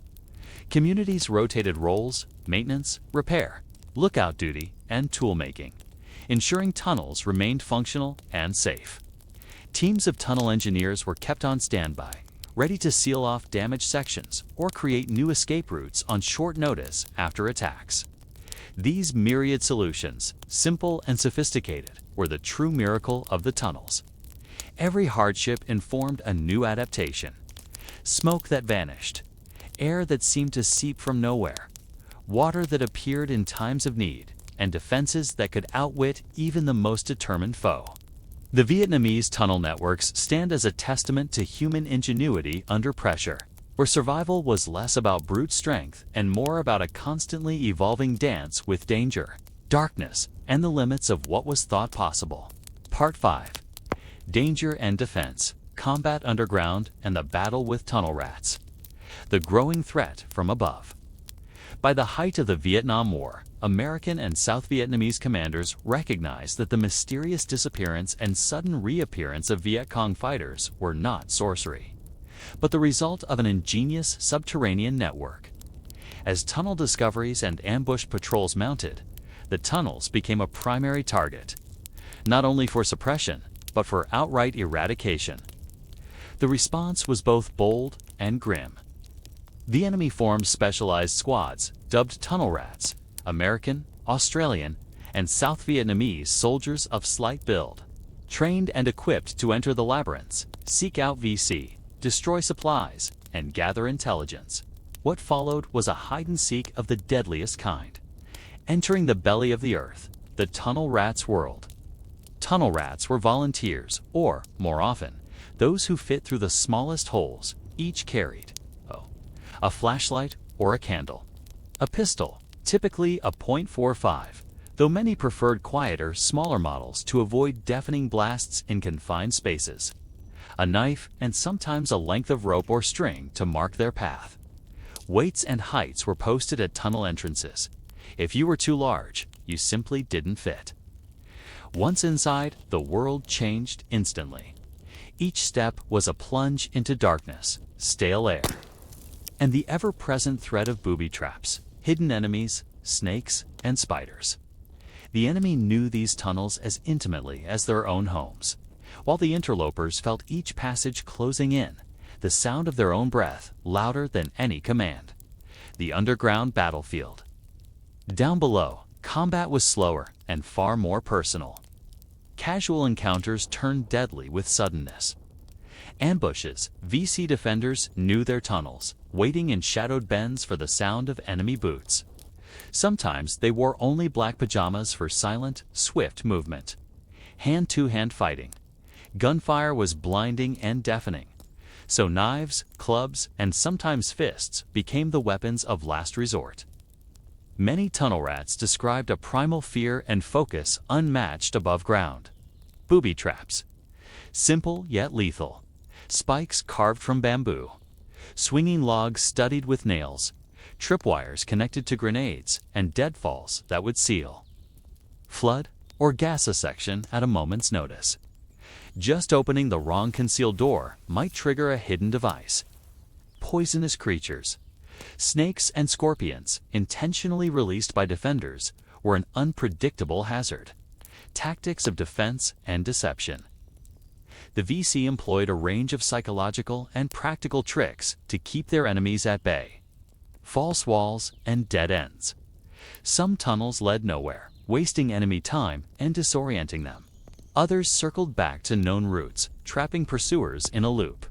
Communities rotated roles, maintenance, repair, lookout duty, and tool making, ensuring tunnels remained functional and safe. Teams of tunnel engineers were kept on standby, ready to seal off damaged sections or create new escape routes on short notice after attacks. These myriad solutions, simple and sophisticated, were the true miracle of the tunnels. Every hardship informed a new adaptation. Smoke that vanished, air that seemed to seep from nowhere, water that appeared in times of need, and defenses that could outwit even the most determined foe. The Vietnamese tunnel networks stand as a testament to human ingenuity under pressure, where survival was less about brute strength and more about a constantly evolving dance with danger, darkness, and the limits of what was thought possible. Part 5. Danger and Defense, Combat Underground, and the Battle with Tunnel Rats. The growing threat from above. By the height of the Vietnam War, American and South Vietnamese commanders recognized that the mysterious disappearance and sudden reappearance of Viet Cong fighters were not sorcery, but the result of an ingenious subterranean network. As tunnel discoveries and ambush patrols mounted, the tunnels became a primary target, not only for suppression, but for outright eradication. The response was both bold and grim. The enemy formed specialized squads, dubbed Tunnel Rats, American, Australian, and South Vietnamese soldiers of slight build, trained and equipped to enter the labyrinths, seek out VC, destroy supplies, and gather intelligence. What followed was a hide-and-seek of the deadliest kind. Entering the belly of the earth, the Tunnel Rats' world. Tunnel Rats were volunteers, or, more often, those who fit through the smallest holes, each carried a flashlight or a candle, a pistol, typically a .45, though many preferred quieter, smaller models to avoid deafening blasts in confined spaces, a knife, and sometimes a length of rope or string to mark their path. Weights and heights were posted at tunnel entrances. If you were too large, you simply didn't fit. Once inside, the world changed instantly. Each step was a plunge into darkness, stale air, and the ever-present threat of booby traps, hidden enemies, snakes, and spiders. The enemy knew these tunnels as intimately as their own homes, while the interlopers felt each passage closing in, the sound of their own breath louder than any command. The underground battlefield. Down below, combat was slower and far more personal. Casual encounters turned deadly with suddenness. Ambushes, VC defenders knew their tunnels, waiting in shadowed bends for the sound of enemy boots. Sometimes they wore only black pajamas for silent, swift movement. Hand-to-hand fighting. Gunfire was blinding and deafening, so knives, clubs, and sometimes fists became the weapons of last resort. Many tunnel rats described a primal fear and focus unmatched above ground. Booby traps. Simple yet lethal. Spikes carved from bamboo, swinging logs studded with nails, tripwires connected to grenades, and deadfalls that would seal. Flood or gas a section at a moment's notice. Just opening the wrong concealed door might trigger a hidden device. Poisonous creatures. Snakes and scorpions, intentionally released by defenders, were an unpredictable hazard. Tactics of defense and deception. The VC employed a range of psychological and practical tricks to keep their enemies at bay. False walls and dead ends. Some tunnels led nowhere, wasting enemy time and disorienting them. Others circled back to known routes, trapping pursuers in a loop.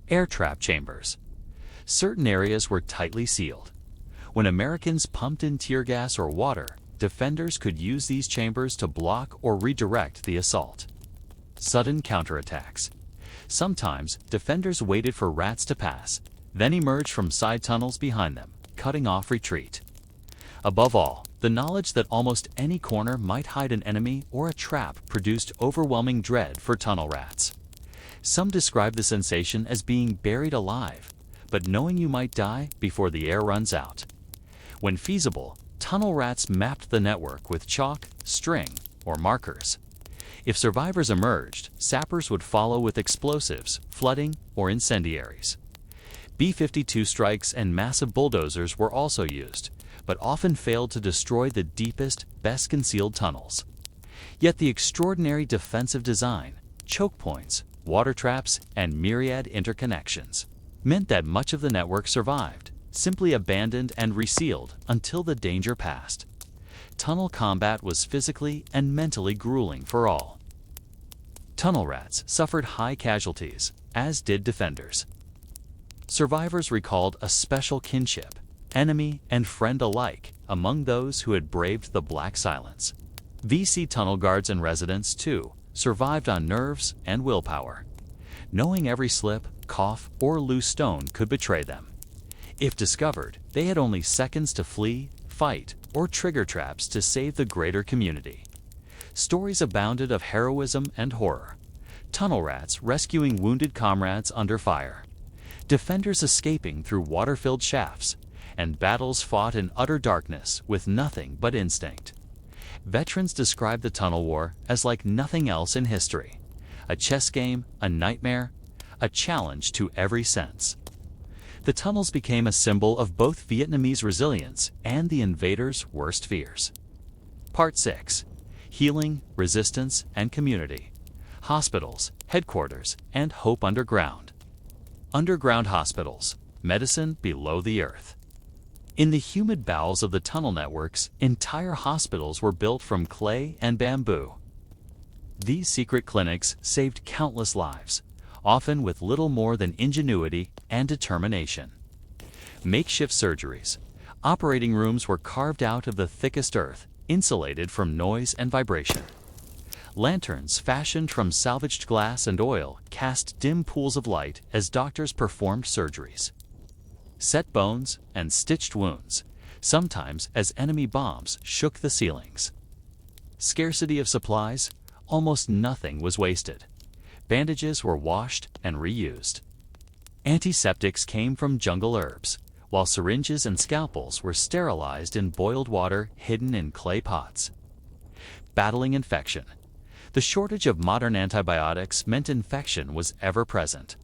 Air trap chambers. Certain areas were tightly sealed. When Americans pumped in tear gas or water, defenders could use these chambers to block or redirect the assault. Sudden counterattacks. Sometimes, defenders waited for rats to pass, then emerged from side tunnels behind them, cutting off retreat. Above all, the knowledge that almost any corner might hide an enemy or a trap produced overwhelming dread for tunnel rats. Some describe the sensation as being buried alive, but knowing you might die before the air runs out. When feasible, tunnel rats mapped the network with chalk, string, or markers. If survivors emerged, sappers would follow with explosives, flooding, or incendiaries. B-52 strikes and massive bulldozers were also used, but often failed to destroy the deepest, best-concealed tunnels. Yet the extraordinary defensive design, choke points, water traps, and myriad interconnections meant that much of the network survived, simply abandoned and resealed until the danger passed. Tunnel combat was physically and mentally grueling for all. Tunnel rats suffered high casualties, as did defenders. Survivors recalled a special kinship, enemy and friend alike, among those who had braved the black silence. VC tunnel guards and residents, too, survived on nerves and willpower. Knowing every slip, cough, or loose stone could betray them. If discovered, they had only seconds to flee, fight, or trigger traps to save the greater community. Stories abounded of heroism and horror. Tunnel rats rescuing wounded comrades under fire, defenders escaping through water-filled shafts, and battles fought in utter darkness with nothing but instinct. Veterans describe the tunnel war as like nothing else in history. A chess game, a nightmare, a challenge to every sense. The tunnels became a symbol of both Vietnamese resilience and the invaders' worst fears. Part 6. Healing, Resistance, and Community. Hospitals, Headquarters, and Hope Underground. Underground hospitals, medicine below the earth. In the humid bowels of the tunnel networks, entire hospitals were built from clay and bamboo. These secret clinics saved countless lives, often with little more than ingenuity and determination. Makeshift surgeries. Operating rooms were carved out of the thickest earth, insulated from noise and vibration. Lanterns fashioned from salvaged glass and oil cast dim pools of light as doctors performed surgeries. Set bones and stitched wounds, sometimes as enemy bombs shook the ceilings. Scarcity of supplies. Almost nothing was wasted. Bandages were washed and reused. Antiseptics came from jungle herbs, while syringes and scalpels were sterilized in boiled water hidden in clay pots. Battling infection. The shortage of modern antibiotics meant infection was ever present.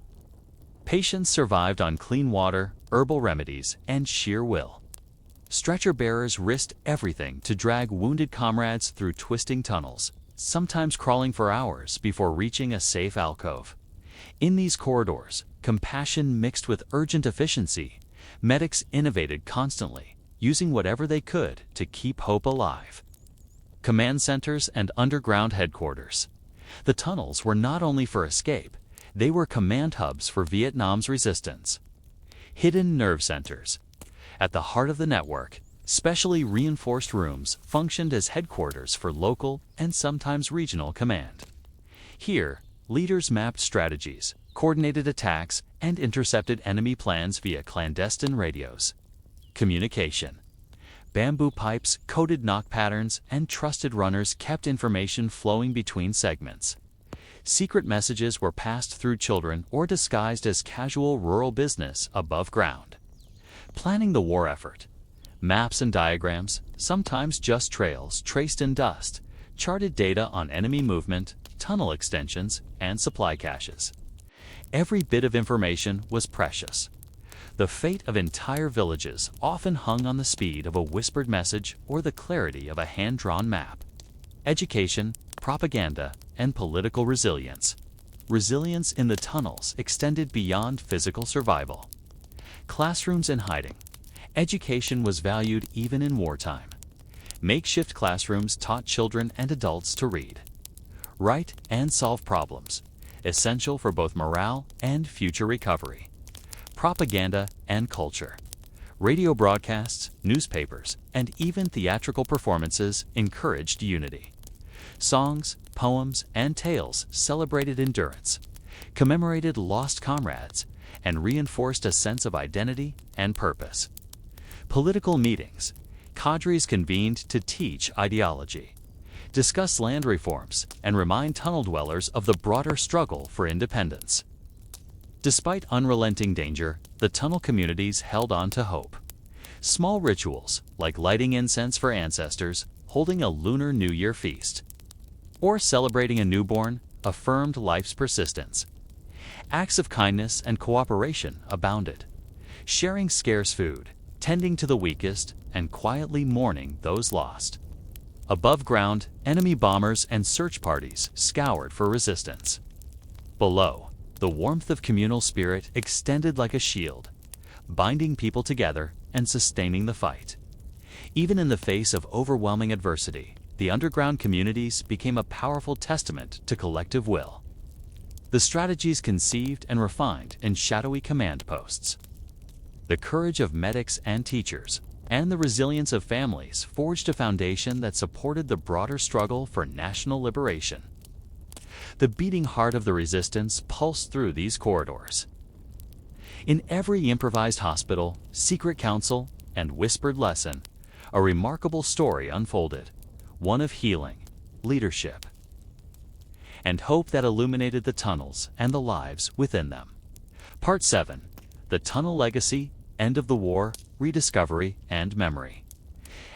Patients survived on clean water, herbal remedies, and sheer will. Stretcher bearers risked everything to drag wounded comrades through twisting tunnels, sometimes crawling for hours before reaching a safe alcove. In these corridors, compassion mixed with urgent efficiency, medics innovated constantly, using whatever they could to keep hope alive. Command centers and underground headquarters. The tunnels were not only for escape, they were command hubs for Vietnam's resistance. Hidden nerve centers. At the heart of the network, specially reinforced rooms functioned as headquarters for local and sometimes regional command. Here, leaders mapped strategies, coordinated attacks, and intercepted enemy plans via clandestine radios. Communication. Bamboo pipes, coded knock patterns, and trusted runners kept information flowing between segments. Secret messages were passed through children or disguised as casual rural business above ground. Planning the war effort. Maps and diagrams, sometimes just trails traced in dust, charted data on enemy movement, tunnel extensions, and supply caches. Every bit of information was precious. The fate of entire villages often hung on the speed of a whispered message or the clarity of a hand-drawn map. Education, propaganda, and political resilience. Resilience in the tunnels extended beyond physical survival. Classrooms in hiding. Education was valued even in wartime. Makeshift classrooms taught children and adults to read, write, and solve problems, essential for both morale and future recovery. Propaganda and culture. Radio broadcasts, newspapers, and even theatrical performances encouraged unity. Songs, poems, and tales celebrated endurance, commemorated lost comrades, and reinforced a sense of identity and purpose. Political meetings. Cadres convened to teach ideology, discuss land reforms, and remind tunnel dwellers of the broader struggle for independence. Despite unrelenting danger, the tunnel communities held on to hope. Small rituals, like lighting incense for ancestors, holding a Lunar New Year feast, or celebrating a newborn, affirmed life's persistence. Acts of kindness and cooperation abounded, sharing scarce food, tending to the weakest, and quietly mourning those lost. Above ground, enemy bombers and search parties scoured for resistance. Below, the warmth of communal spirit extended like a shield, binding people together and sustaining the fight. Even in the face of overwhelming adversity, the underground communities became a powerful testament to collective will. The strategies conceived and refined in shadowy command posts. The courage of medics and teachers, and the resilience of families forged a foundation that supported the broader struggle for national liberation. The beating heart of the resistance pulsed through these corridors. In every improvised hospital, secret council, and whispered lesson, a remarkable story unfolded, one of healing, leadership, and hope that illuminated the tunnels and the lives within them. Part 7. The Tunnel Legacy, End of the War, Rediscovery, and Memory.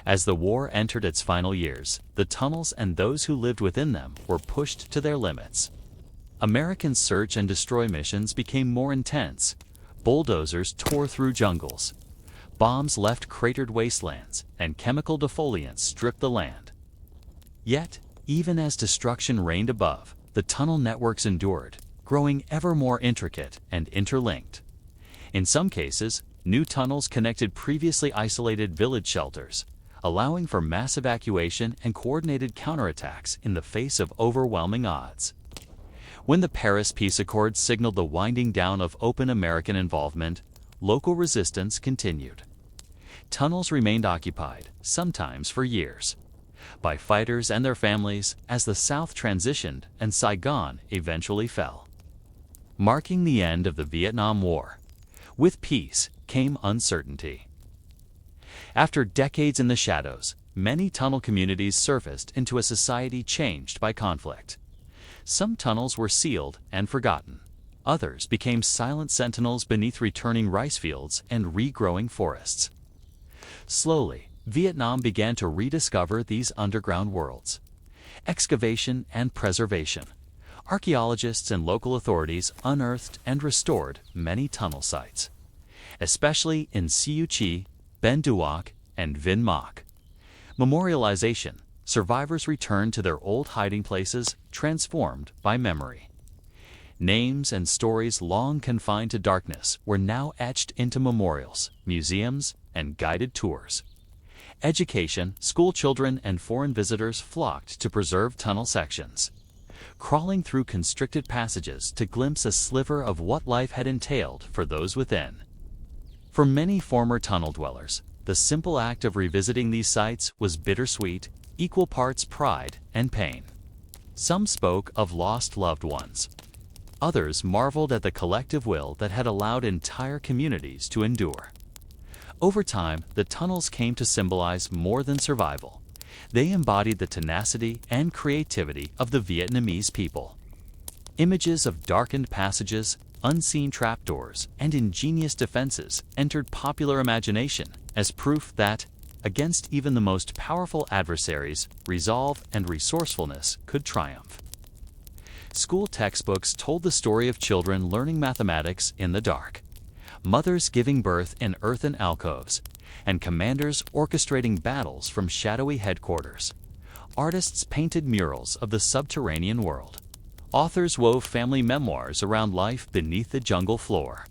As the war entered its final years, the tunnels and those who lived within them were pushed to their limits. American search and destroy missions became more intense. Bulldozers tore through jungles. Bombs left cratered wastelands, and chemical defoliants stripped the land. Yet, even as destruction reigned above, the tunnel networks endured, growing ever more intricate and interlinked. In some cases, new tunnels connected previously isolated village shelters, allowing for mass evacuation and coordinated counterattacks in the face of overwhelming odds. When the Paris Peace Accords signaled the winding down of open American involvement, local resistance continued. Tunnels remained occupied, sometimes for years, by fighters and their families as the South transitioned and Saigon eventually fell. Marking the end of the Vietnam War, with peace came uncertainty. After decades in the shadows, many tunnel communities surfaced into a society changed by conflict. Some tunnels were sealed and forgotten. Others became silent sentinels beneath returning rice fields and regrowing forests. Slowly, Vietnam began to rediscover these underground worlds. Excavation and preservation. Archaeologists and local authorities unearthed and restored many tunnel sites, especially in Siu Chi, Ben Duoc, and Vinh Moc. Memorialization. Survivors returned to their old hiding places, transformed by memory. Names and stories long confined to darkness were now etched into memorials, museums, and guided tours. Education, school children and foreign visitors flocked to preserve tunnel sections, crawling through constricted passages to glimpse a sliver of what life had entailed for those within. For many former tunnel dwellers, the simple act of revisiting these sites was bittersweet, equal parts pride and pain. Some spoke of lost loved ones. Others marveled at the collective will that had allowed entire communities to endure. Over time, the tunnels came to symbolize more than survival. They embodied the tenacity and creativity of the Vietnamese people. Images of darkened passages, unseen trapdoors, and ingenious defenses entered popular imagination as proof that, against even the most powerful adversaries, resolve and resourcefulness could triumph. School textbooks told the story of children learning mathematics in the dark, mothers giving birth in earthen alcoves, and commanders orchestrating battles from shadowy headquarters. Artists painted murals of the subterranean world. Authors wove family memoirs around life beneath the jungle floor.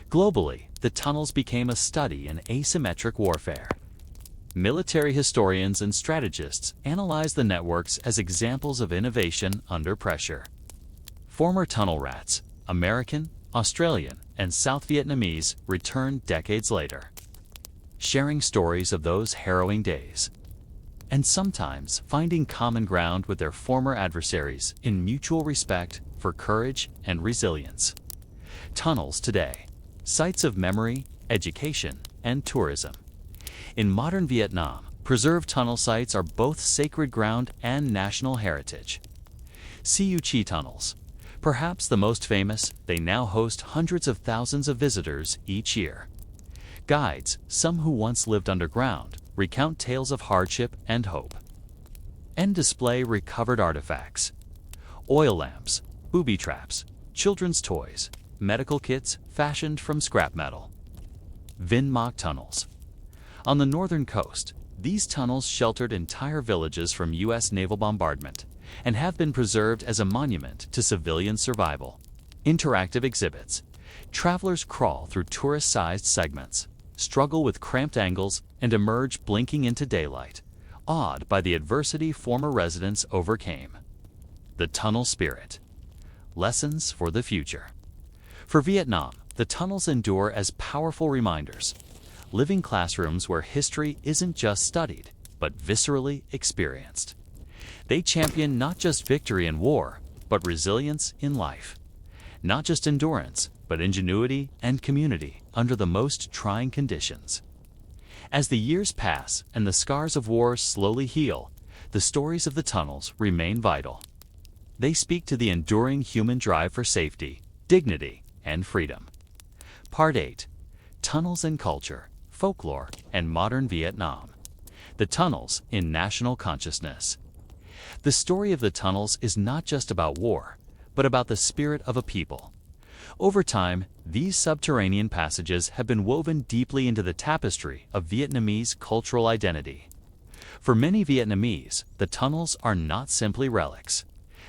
Globally, the tunnels became a study in asymmetric warfare. Military historians and strategists analyzed the networks as examples of innovation under pressure. Former tunnel rats, American, Australian, and South Vietnamese, returned decades later, sharing stories of those harrowing days, and sometimes finding common ground with their former adversaries in mutual respect for courage and resilience. Tunnels today, sites of memory, education, and tourism. In modern Vietnam, preserved tunnel sites are both sacred ground and national heritage. Siu Chi tunnels. Perhaps the most famous, they now host hundreds of thousands of visitors each year. Guides, some who once lived underground, recount tales of hardship and hope, and display recovered artifacts. Oil lamps, booby traps, children's toys, medical kits fashioned from scrap metal. Vinh Moc tunnels. On the northern coast, these tunnels sheltered entire villages from U.S. naval bombardment and have been preserved as a monument to civilian survival. Interactive exhibits. Travelers crawl through tourist-sized segments, struggle with cramped angles, and emerge blinking into daylight, awed by the adversity former residents overcame. The tunnel spirit. Lessons for the future. For Vietnam, the tunnels endure as powerful reminders, living classrooms where history isn't just studied, but viscerally experienced. They champion not just victory in war, but resilience in life. Not just endurance, but ingenuity and community under the most trying conditions. As the years pass and the scars of war slowly heal, the stories of the tunnels remain vital. They speak to the enduring human drive for safety, dignity, and freedom. Part 8. Tunnels and Culture, Folklore, and Modern Vietnam. The tunnels in national consciousness. The story of the tunnels is not just about war, but about the spirit of a people. Over time, these subterranean passages have been woven deeply into the tapestry of Vietnamese cultural identity. For many Vietnamese, the tunnels are not simply relics.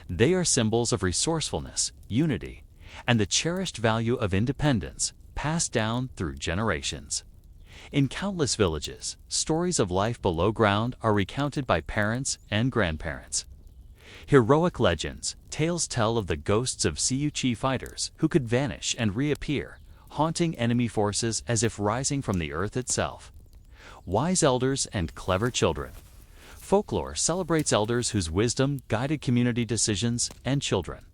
They are symbols of resourcefulness, unity, and the cherished value of independence passed down through generations. In countless villages, stories of life below ground are recounted by parents and grandparents. Heroic legends, tales tell of the ghosts of Siu Chi fighters who could vanish and reappear, haunting enemy forces as if rising from the earth itself. Wise elders and clever children. Folklore celebrates elders whose wisdom guided community decisions and children,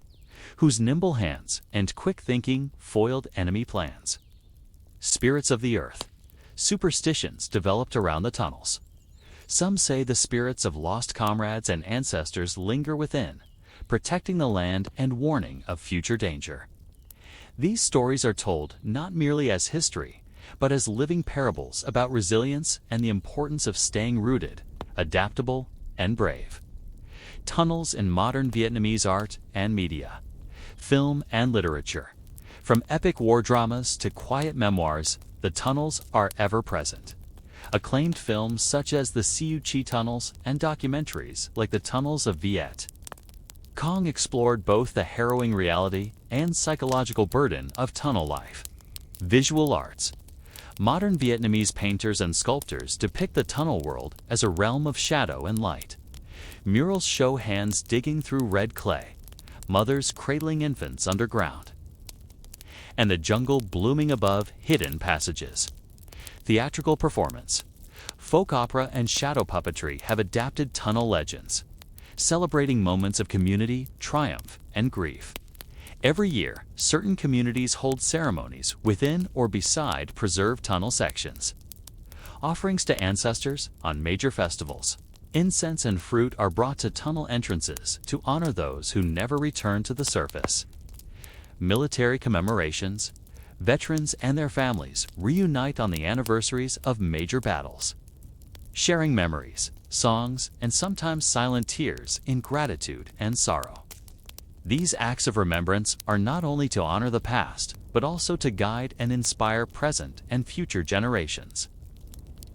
whose nimble hands and quick thinking foiled enemy plans. Spirits of the earth. Superstitions developed around the tunnels. Some say the spirits of lost comrades and ancestors linger within, protecting the land and warning of future danger. These stories are told not merely as history, but as living parables about resilience and the importance of staying rooted, adaptable, and brave. Tunnels in modern Vietnamese art and media. Film and literature. From epic war dramas to quiet memoirs, the tunnels are ever present. Acclaimed films such as the Siu Chi tunnels and documentaries like The Tunnels of Viet Cong explored both the harrowing reality and psychological burden of tunnel life. Visual arts. Modern Vietnamese painters and sculptors depict the tunnel world as a realm of shadow and light. Murals show hands digging through red clay, mothers cradling infants underground, and the jungle blooming above hidden passages. Theatrical performance. Folk opera and shadow puppetry have adapted tunnel legends, celebrating moments of community, triumph, and grief. Every year, certain communities hold ceremonies within or beside preserved tunnel sections. Offerings to ancestors on major festivals. Incense and fruit are brought to tunnel entrances to honor those who never return to the surface. Military commemorations. Veterans and their families reunite on the anniversaries of major battles, sharing memories, songs, and sometimes silent tears in gratitude and sorrow. These acts of remembrance are not only to honor the past, but also to guide and inspire present and future generations.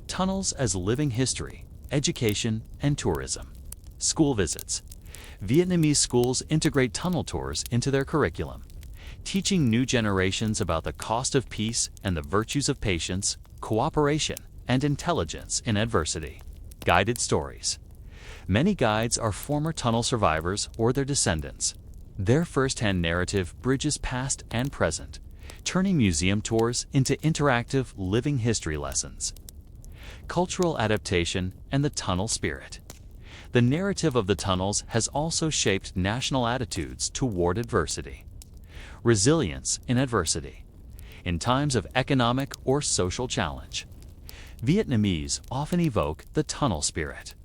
Tunnels as living history, education, and tourism. School visits. Vietnamese schools integrate tunnel tours into their curriculum, teaching new generations about the cost of peace and the virtues of patience, cooperation, and intelligence in adversity. Guided stories. Many guides are former tunnel survivors or their descendants. Their first-hand narrative bridges past and present, turning museum tours into interactive living history lessons. Cultural adaptation and the tunnel spirit. The narrative of the tunnels has also shaped national attitudes toward adversity. Resilience in adversity. In times of economic or social challenge, Vietnamese often evoke the tunnel spirit,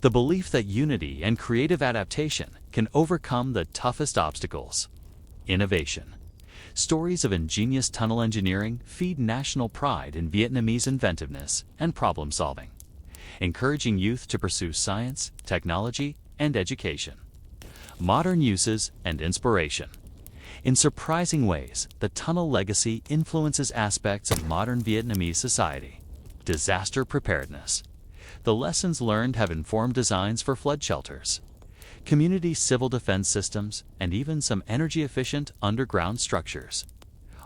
the belief that unity and creative adaptation can overcome the toughest obstacles. Innovation. Stories of ingenious tunnel engineering feed national pride in Vietnamese inventiveness and problem solving, encouraging youth to pursue science, technology, and education. Modern uses and inspiration. In surprising ways, the tunnel legacy influences aspects of modern Vietnamese society. Disaster preparedness. The lessons learned have informed designs for flood shelters, community civil defense systems, and even some energy-efficient underground structures.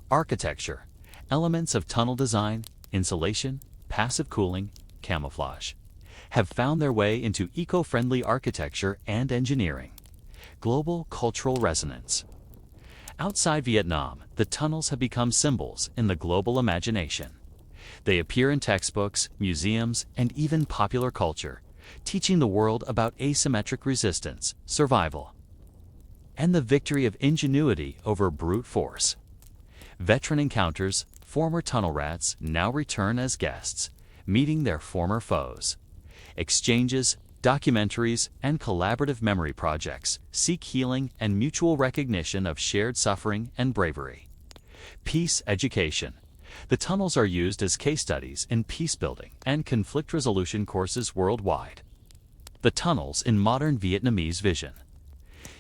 Architecture. Elements of tunnel design, insulation, passive cooling, camouflage have found their way into eco-friendly architecture and engineering. Global cultural resonance. Outside Vietnam, the tunnels have become symbols in the global imagination. They appear in textbooks, museums, and even popular culture, teaching the world about asymmetric resistance, survival, and the victory of ingenuity over brute force. Veteran encounters, former tunnel rats now return as guests, meeting their former foes. Exchanges, documentaries, and collaborative memory projects seek healing and mutual recognition of shared suffering and bravery. Peace education. The tunnels are used as case studies in peace building and conflict resolution courses worldwide. The tunnels in modern Vietnamese vision.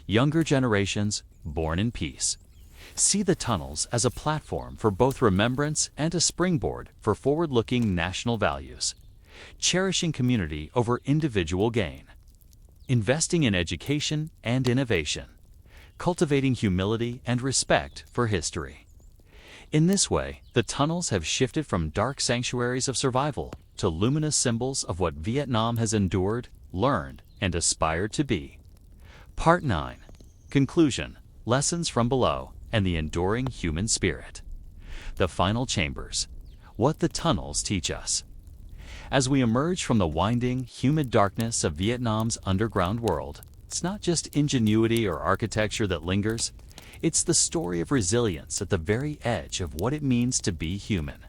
Younger generations born in peace see the tunnels as a platform for both remembrance and a springboard for forward-looking national values. Cherishing community over individual gain. Investing in education and innovation. Cultivating humility and respect for history. In this way, the tunnels have shifted from dark sanctuaries of survival to luminous symbols of what Vietnam has endured, learned, and aspired to be. Part 9. Conclusion. Lessons from below and the enduring human spirit. The final chambers. What the tunnels teach us. As we emerge from the winding, humid darkness of Vietnam's underground world, it's not just ingenuity or architecture that lingers, it's the story of resilience at the very edge of what it means to be human.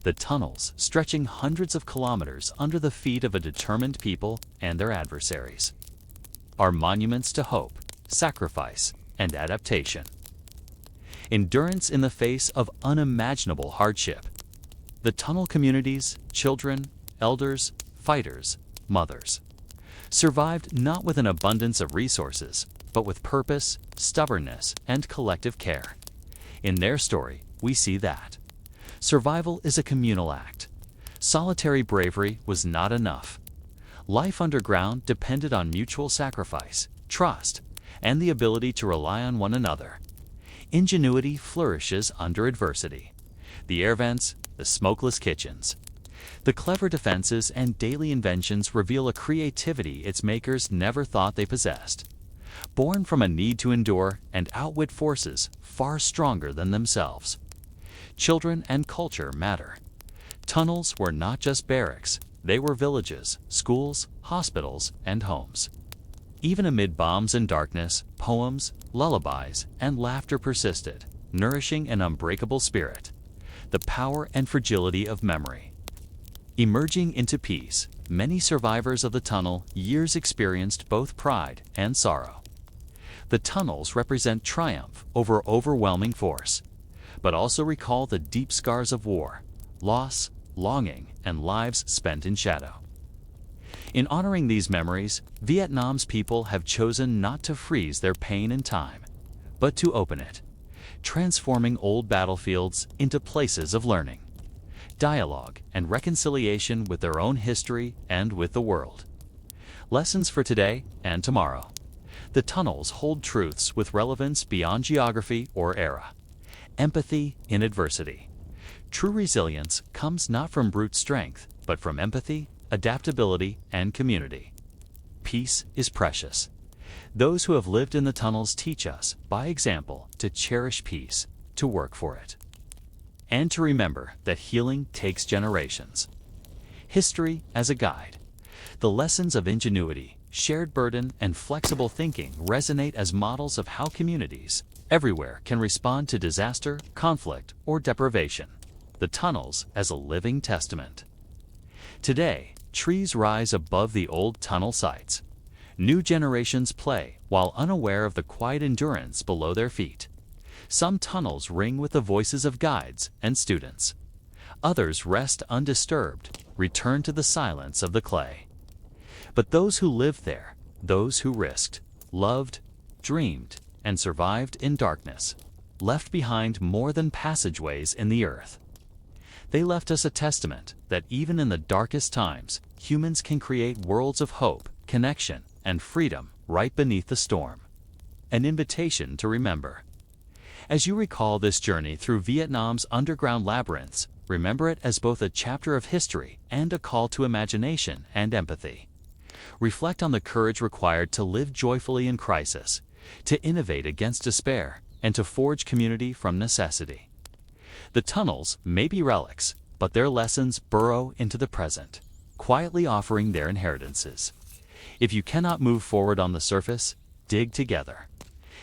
The tunnels, stretching hundreds of kilometers under the feet of a determined people and their adversaries, are monuments to hope, sacrifice, and adaptation. Endurance in the face of unimaginable hardship. The tunnel communities, children, elders, fighters, mothers, survived not with an abundance of resources, but with purpose, stubbornness, and collective care. In their story, we see that survival is a communal act. Solitary bravery was not enough. Life underground depended on mutual sacrifice, trust, and the ability to rely on one another. Ingenuity flourishes under adversity. The air vents, the smokeless kitchens, the clever defenses and daily inventions reveal a creativity its makers never thought they possessed. Born from a need to endure and outwit forces far stronger than themselves. Children and culture matter. Tunnels were not just barracks, they were villages, schools, hospitals, and homes. Even amid bombs and darkness, poems, lullabies, and laughter persisted, nourishing an unbreakable spirit. The power and fragility of memory. Emerging into peace, many survivors of the tunnel years experienced both pride and sorrow. The tunnels represent triumph over overwhelming force, but also recall the deep scars of war, loss, longing, and lives spent in shadow. In honoring these memories, Vietnam's people have chosen not to freeze their pain in time, but to open it, transforming old battlefields into places of learning, dialogue, and reconciliation with their own history and with the world. Lessons for today and tomorrow. The tunnels hold truths with relevance beyond geography or era. Empathy in adversity. True resilience comes not from brute strength, but from empathy, adaptability, and community. Peace is precious. Those who have lived in the tunnels teach us, by example, to cherish peace, to work for it, and to remember that healing takes generations. History as a guide. The lessons of ingenuity, shared burden, and flexible thinking resonate as models of how communities everywhere can respond to disaster, conflict, or deprivation. The tunnels as a living testament. Today, trees rise above the old tunnel sites. New generations play while unaware of the quiet endurance below their feet. Some tunnels ring with the voices of guides and students. Others rest undisturbed, return to the silence of the clay. But those who lived there, those who risked, loved, dreamed, and survived in darkness, left behind more than passageways in the earth. They left us a testament that even in the darkest times, humans can create worlds of hope, connection, and freedom right beneath the storm. An invitation to remember. As you recall this journey through Vietnam's underground labyrinths, Remember it as both a chapter of history and a call to imagination and empathy. Reflect on the courage required to live joyfully in crisis, to innovate against despair, and to forge community from necessity. The tunnels may be relics, but their lessons burrow into the present, quietly offering their inheritances. If you cannot move forward on the surface, dig together.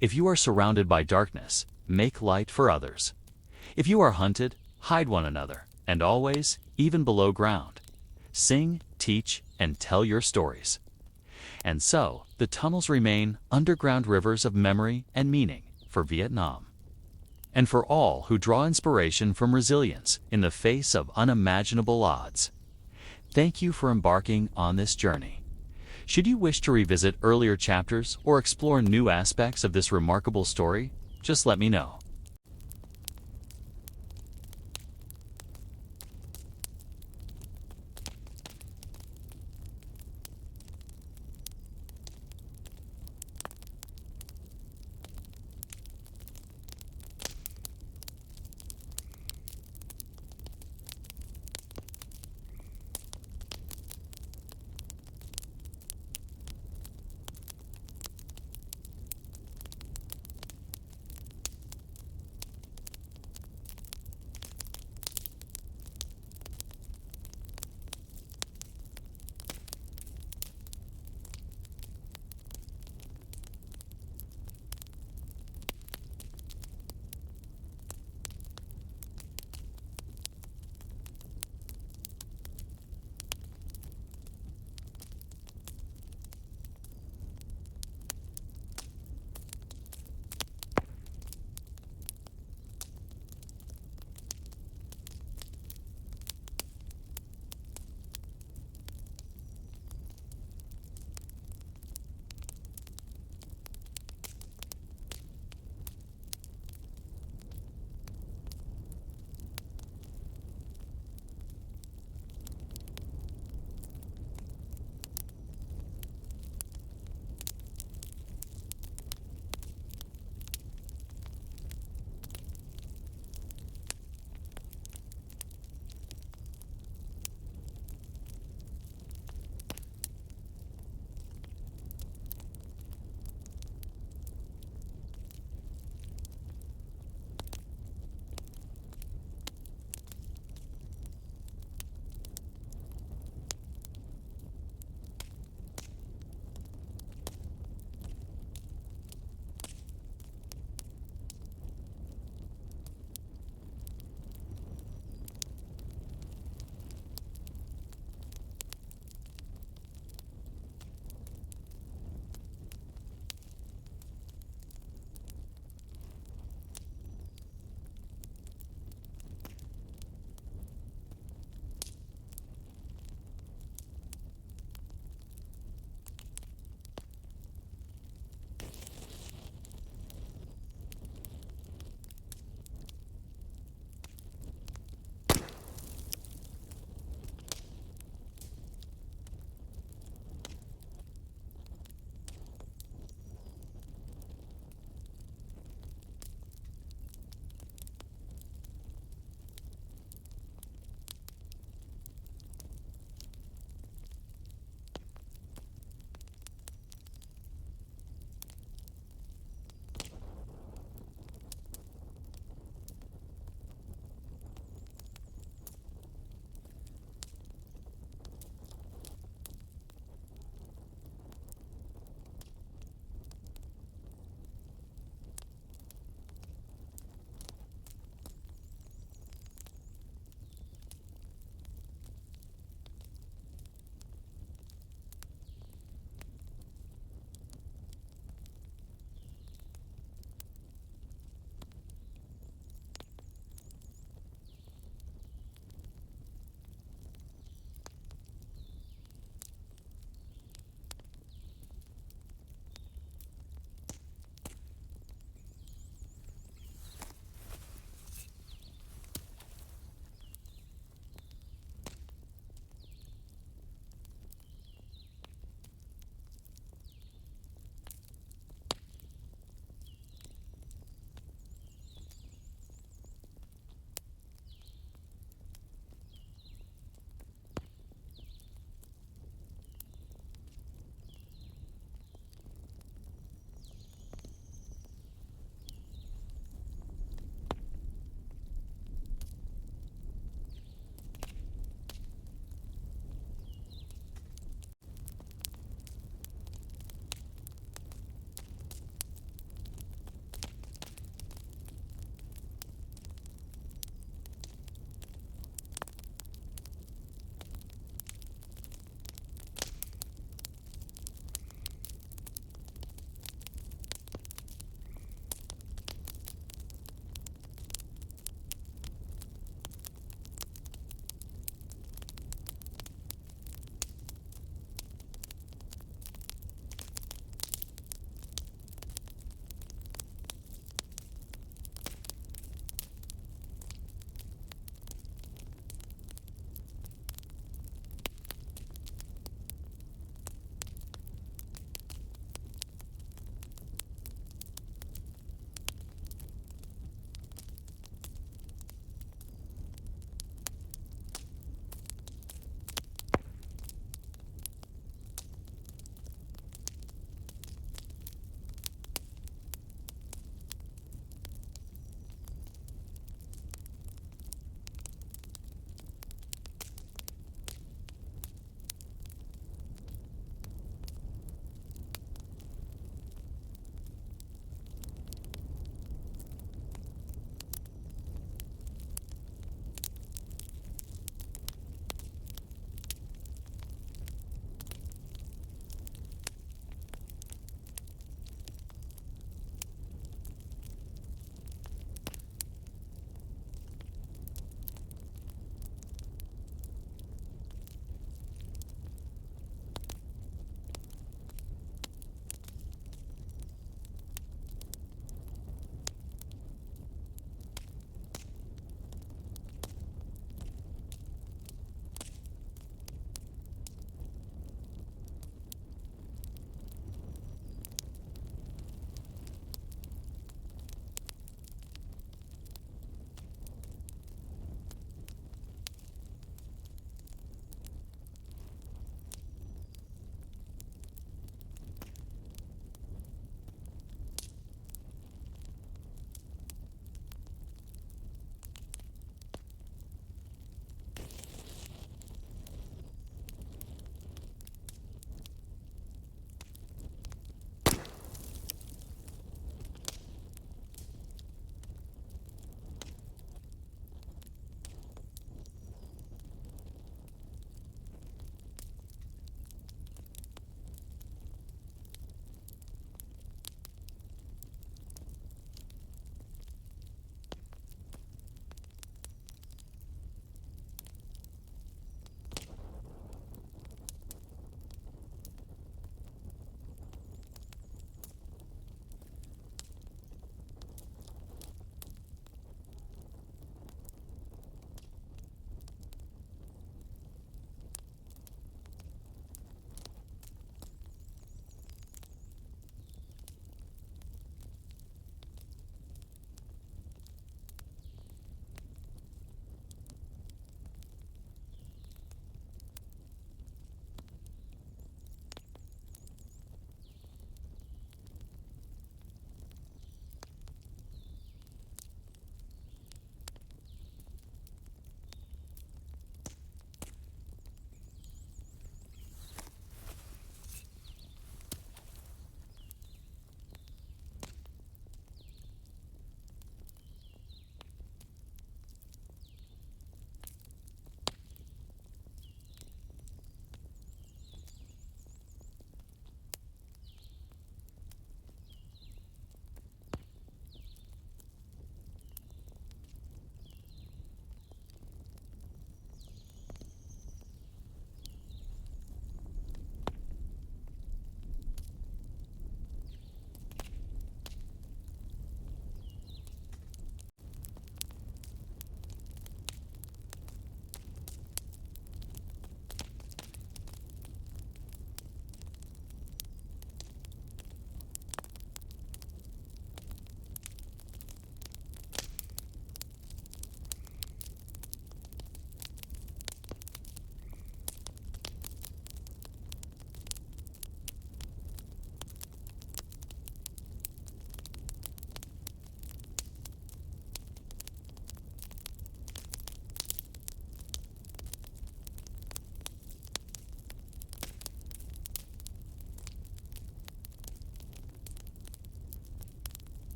If you are surrounded by darkness, make light for others. If you are hunted, hide one another, and always, even below ground, sing, teach, and tell your stories. And so, the tunnels remain underground rivers of memory and meaning for Vietnam. And for all who draw inspiration from resilience in the face of unimaginable odds. Thank you for embarking on this journey. Should you wish to revisit earlier chapters or explore new aspects of this remarkable story, just let me know.